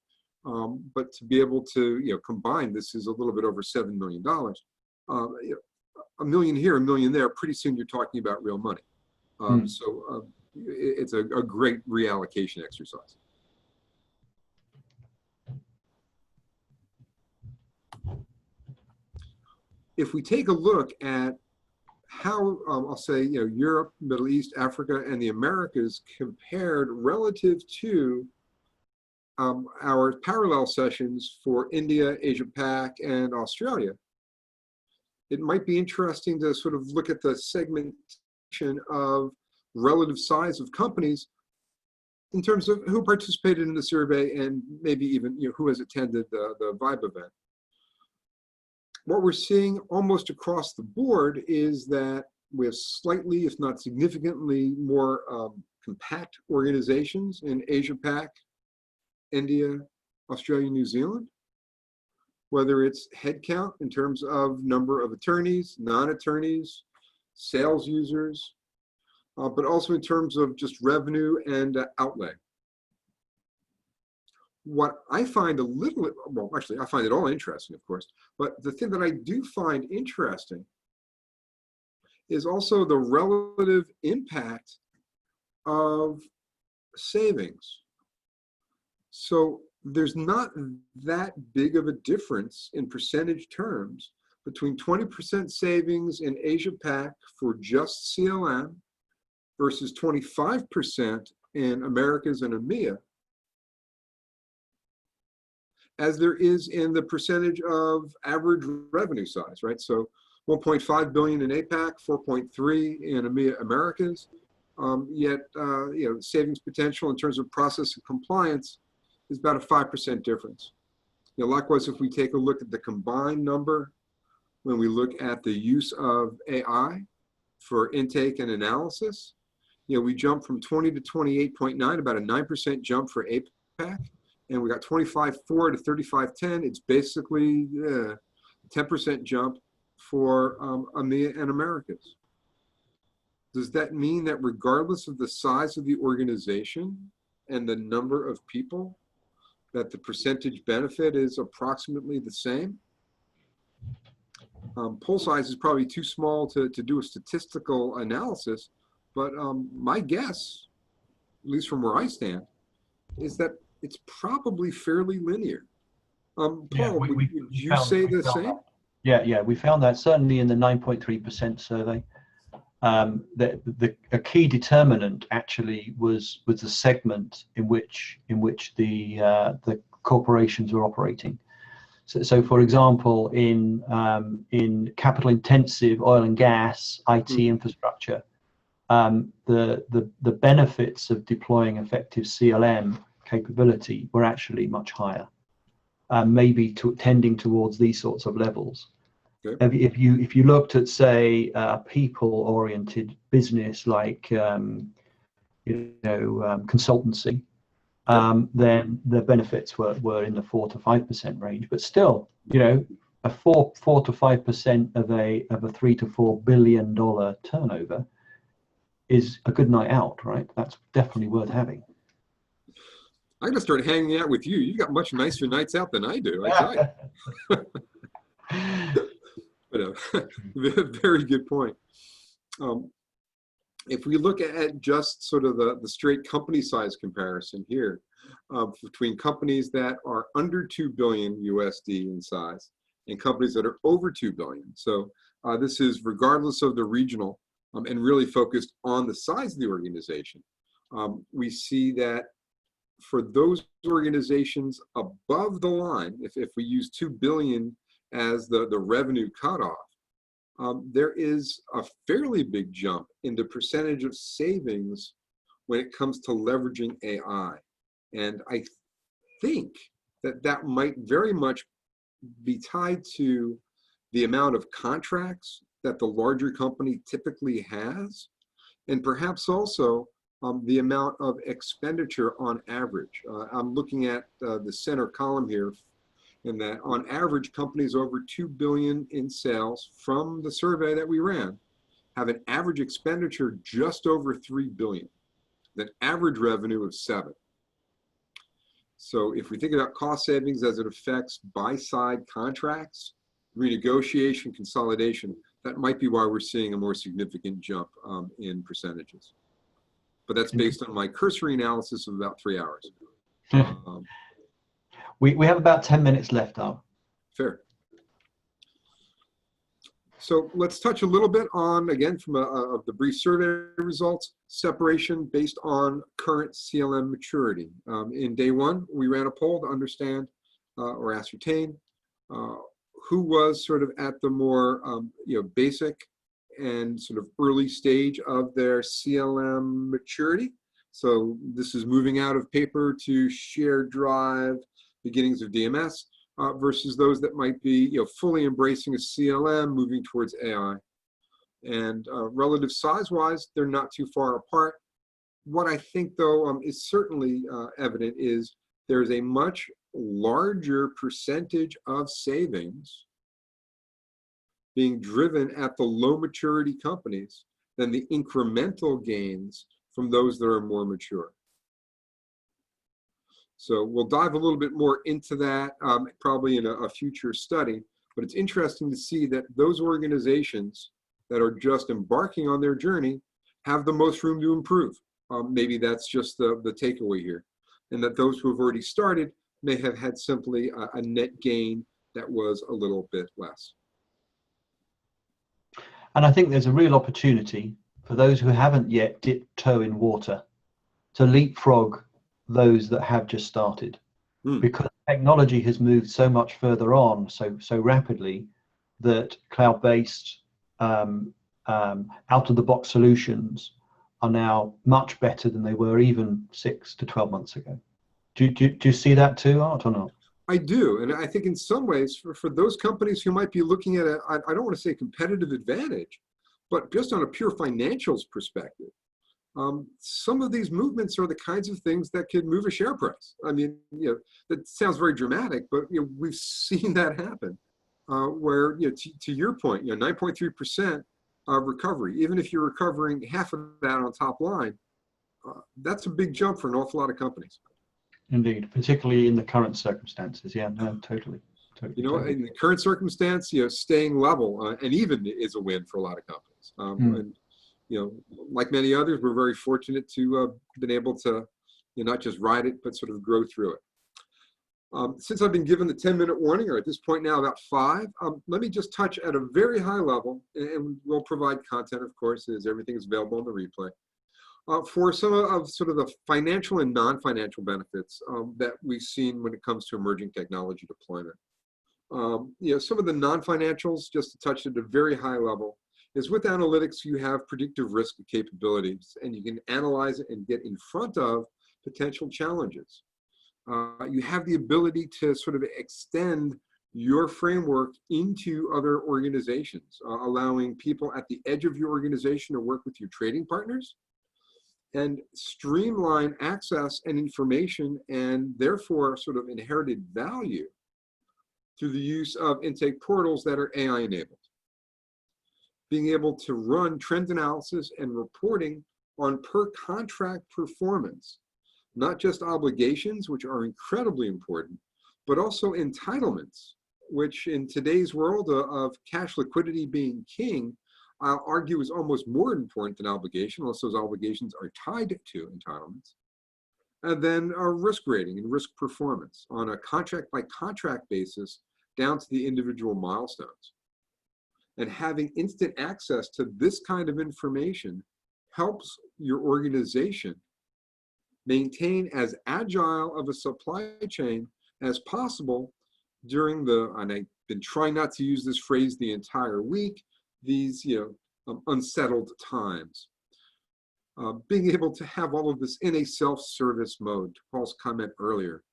But to be able to, you know, combine, this is a little bit over $7 million. You know, $1 million here, $1 million there, pretty soon you're talking about real money. So it's a great reallocation exercise. If we take a look at how, I'll say, you know, Europe, Middle East, Africa, and the Americas compared relative to our parallel sessions for India, Asia Pac, and Australia, it might be interesting to sort of look at the segmentation of relative size of companies in terms of who participated in the survey and maybe even, you know, who has attended the Vibe event. What we're seeing almost across the board is that we have slightly, if not significantly, more compact organizations in Asia Pac, India, Australia, New Zealand, whether it's headcount in terms of number of attorneys, non-attorneys, sales users, but also in terms of just revenue and outlay. What I find a little, well, actually, I find it all interesting, of course, but the thing that I do find interesting is also the relative impact of savings. So there's not that big of a difference in percentage terms between 20% savings in Asia Pac for just CLM versus 25% in Americas and EMEA, as there is in the percentage of average revenue size, right? So 1.5 billion in APAC, 4.3 in EMEA Americas, yet you know, savings potential in terms of process and compliance is about a 5% difference. You know, likewise, if we take a look at the combined number, when we look at the use of AI for intake and analysis, you know, we jump from 20 to 28.9, about a 9% jump for APAC. And we got 25.4 to 35.10. It's basically a 10% jump for EMEA and Americas. Does that mean that regardless of the size of the organization and the number of people, that the percentage benefit is approximately the same? Poll size is probably too small to do a statistical analysis, but my guess, at least from where I stand, is that it's probably fairly linear. Paul, Yeah, would you say the same? Yeah, we found that certainly in the 9.3% survey. A key determinant actually was the segment in which the corporations were operating. So for example, in capital intensive oil and gas, IT infrastructure, the benefits of deploying effective CLM capability were actually much higher, maybe tending towards these sorts of levels. Okay. If you looked at, say, a people-oriented business like consultancy, then the benefits were in the 4 to 5% range. But still, you know, a 4 to 5% of a $3 to $4 billion turnover is a good night out, right? That's definitely worth having. I'm gonna start hanging out with you. You've got much nicer nights out than I do, I tell you. But very good point. If we look at just sort of the straight company size comparison here, between companies that are under 2 billion USD in size and companies that are over 2 billion. So this is regardless of the regional and really focused on the size of the organization. We see that for those organizations above the line, if we use 2 billion as the revenue cutoff, there is a fairly big jump in the percentage of savings when it comes to leveraging AI. And I think that might very much be tied to the amount of contracts that the larger company typically has, and perhaps also the amount of expenditure on average. I'm looking at the center column here, in that on average, companies over 2 billion in sales from the survey that we ran have an average expenditure just over 3 billion, an average revenue of 7. So if we think about cost savings as it affects buy-side contracts, renegotiation, consolidation, that might be why we're seeing a more significant jump in percentages. But that's based on my cursory analysis of about 3 hours. We have about 10 minutes left, Al. Fair. So let's touch a little bit on, again, from the brief survey results, separation based on current CLM maturity. In day one, we ran a poll to understand or ascertain who was sort of at the more basic and sort of early stage of their CLM maturity. So this is moving out of paper to shared drive, beginnings of DMS, versus those that might be fully embracing a CLM, moving towards AI. And relative size-wise, they're not too far apart. What I think, though, is certainly evident is there's a much larger percentage of savings being driven at the low maturity companies than the incremental gains from those that are more mature. So we'll dive a little bit more into that probably in a future study, but it's interesting to see that those organizations that are just embarking on their journey have the most room to improve. Maybe that's just the takeaway here, and that those who have already started may have had simply a net gain that was a little bit less. And I think there's a real opportunity for those who haven't yet dipped toe in water to leapfrog those that have just started, because technology has moved so much further on so rapidly that cloud-based out-of-the-box solutions are now much better than they were even 6 to 12 months ago. Do you see that too, Art, or not? I do, and I think in some ways for those companies who might be looking at I don't want to say competitive advantage, but just on a pure financials perspective, some of these movements are the kinds of things that could move a share price. I mean, that sounds very dramatic, but we've seen that happen. Where to your point, 9.3% recovery. Even if you're recovering half of that on top line, that's a big jump for an awful lot of companies. Indeed, particularly in the current circumstances. Yeah, no, totally. Totally. In the current circumstance, staying level and even is a win for a lot of companies. And like many others, we're very fortunate to have been able to not just ride it, but sort of grow through it. Since I've been given the 10-minute warning, or at this point now about 5, let me just touch at a very high level, and we'll provide content, of course, as everything is available on the replay, for some of sort of the financial and non-financial benefits that we've seen when it comes to emerging technology deployment. Some of the non-financials, just to touch at a very high level, is with analytics, you have predictive risk capabilities, and you can analyze it and get in front of potential challenges. You have the ability to sort of extend your framework into other organizations, allowing people at the edge of your organization to work with your trading partners and streamline access and information, and therefore sort of inherited value through the use of intake portals that are AI enabled. Being able to run trend analysis and reporting on per contract performance, not just obligations, which are incredibly important, but also entitlements, which in today's world of cash liquidity being king, I'll argue is almost more important than obligation, unless those obligations are tied to entitlements. And then our risk rating and risk performance on a contract by contract basis down to the individual milestones. And having instant access to this kind of information helps your organization maintain as agile of a supply chain as possible during and I've been trying not to use this phrase the entire week, these unsettled times. Being able to have all of this in a self-service mode, to Paul's comment earlier,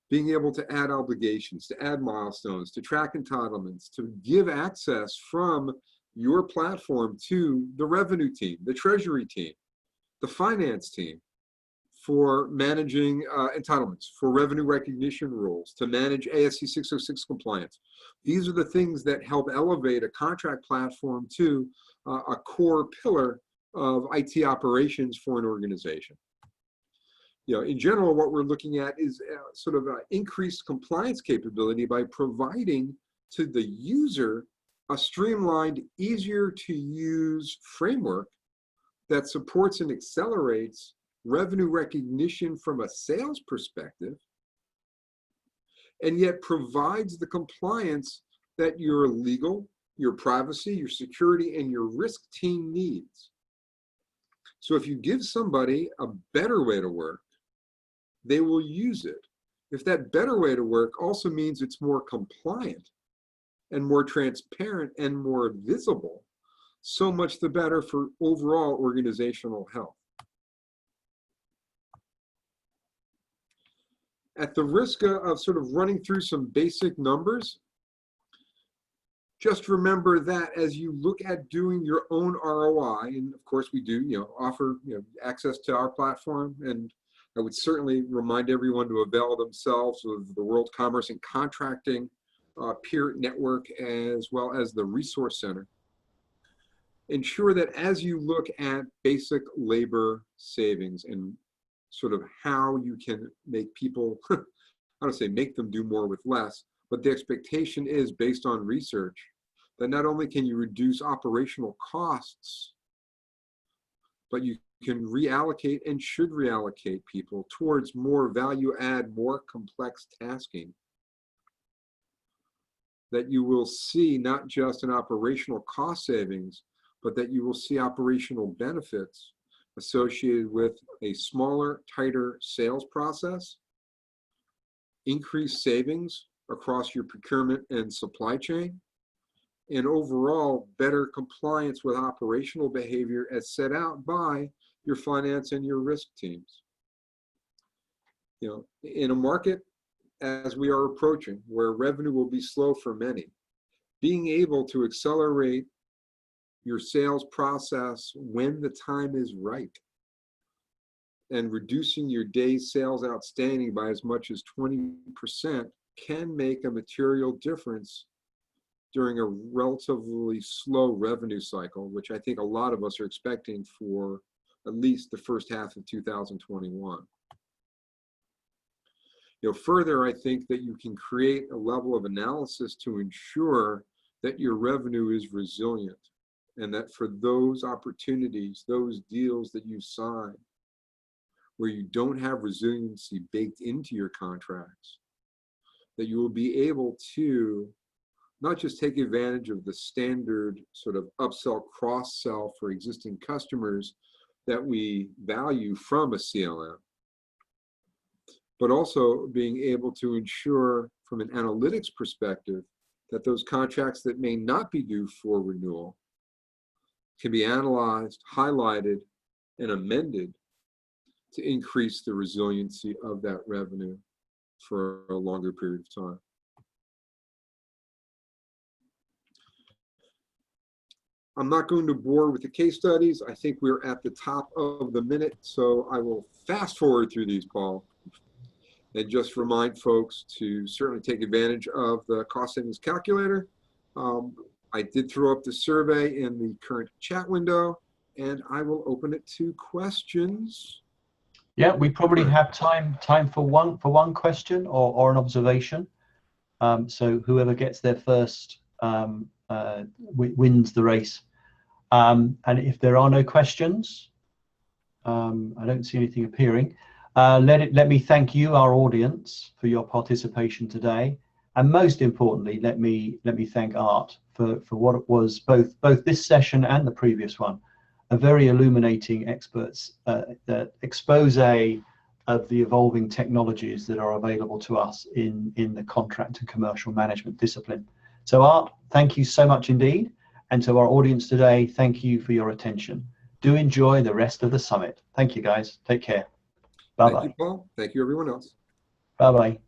being able to add obligations, to add milestones, to track entitlements, to give access from your platform to the revenue team, the treasury team, the finance team for managing entitlements, for revenue recognition rules, to manage ASC 606 compliance. These are the things that help elevate a contract platform to a core pillar of IT operations for an organization. You know, in general, what we're looking at is sort of increased compliance capability by providing to the user a streamlined, easier to use framework that supports and accelerates revenue recognition from a sales perspective, and yet provides the compliance that your legal, your privacy, your security, and your risk team needs. So if you give somebody a better way to work, they will use it. If that better way to work also means it's more compliant and more transparent and more visible, so much the better for overall organizational health. At the risk of sort of running through some basic numbers, just remember that as you look at doing your own ROI, and of course we do, offer access to our platform, and I would certainly remind everyone to avail themselves of the World Commerce and Contracting peer network, as well as the Resource Center. Ensure that as you look at basic labor savings and sort of how you can make people, I don't say make them do more with less, but the expectation is based on research that not only can you reduce operational costs, but you can reallocate and should reallocate people towards more value add, more complex tasking. That you will see not just an operational cost savings, but that you will see operational benefits associated with a smaller, tighter sales process, increased savings across your procurement and supply chain, and overall better compliance with operational behavior as set out by your finance and your risk teams. In a market as we are approaching, where revenue will be slow for many, being able to accelerate your sales process when the time is right and reducing your days sales outstanding by as much as 20% can make a material difference during a relatively slow revenue cycle, which I think a lot of us are expecting for at least the first half of 2021. Further, I think that you can create a level of analysis to ensure that your revenue is resilient, and that for those opportunities, those deals that you sign, where you don't have resiliency baked into your contracts, that you will be able to not just take advantage of the standard sort of upsell, cross-sell for existing customers that we value from a CLM, but also being able to ensure from an analytics perspective that those contracts that may not be due for renewal can be analyzed, highlighted, and amended to increase the resiliency of that revenue for a longer period of time. I'm not going to bore with the case studies. I think we're at the top of the minute, so I will fast forward through these, Paul, and just remind folks to certainly take advantage of the cost savings calculator. I did throw up the survey in the current chat window, and I will open it to questions. Yeah, we probably have time for one question or an observation. So whoever gets there first wins the race. And if there are no questions, I don't see anything appearing. Let me thank you, our audience, for your participation today, and most importantly, let me thank Art for what it was, both this session and the previous one, a very illuminating expose of the evolving technologies that are available to us in the contract and commercial management discipline. So Art, thank you so much indeed, and to our audience today, thank you for your attention. Do enjoy the rest of the summit. Thank you, guys. Take care. Bye-bye. Thank you, Paul. Thank you, everyone else. Bye-bye.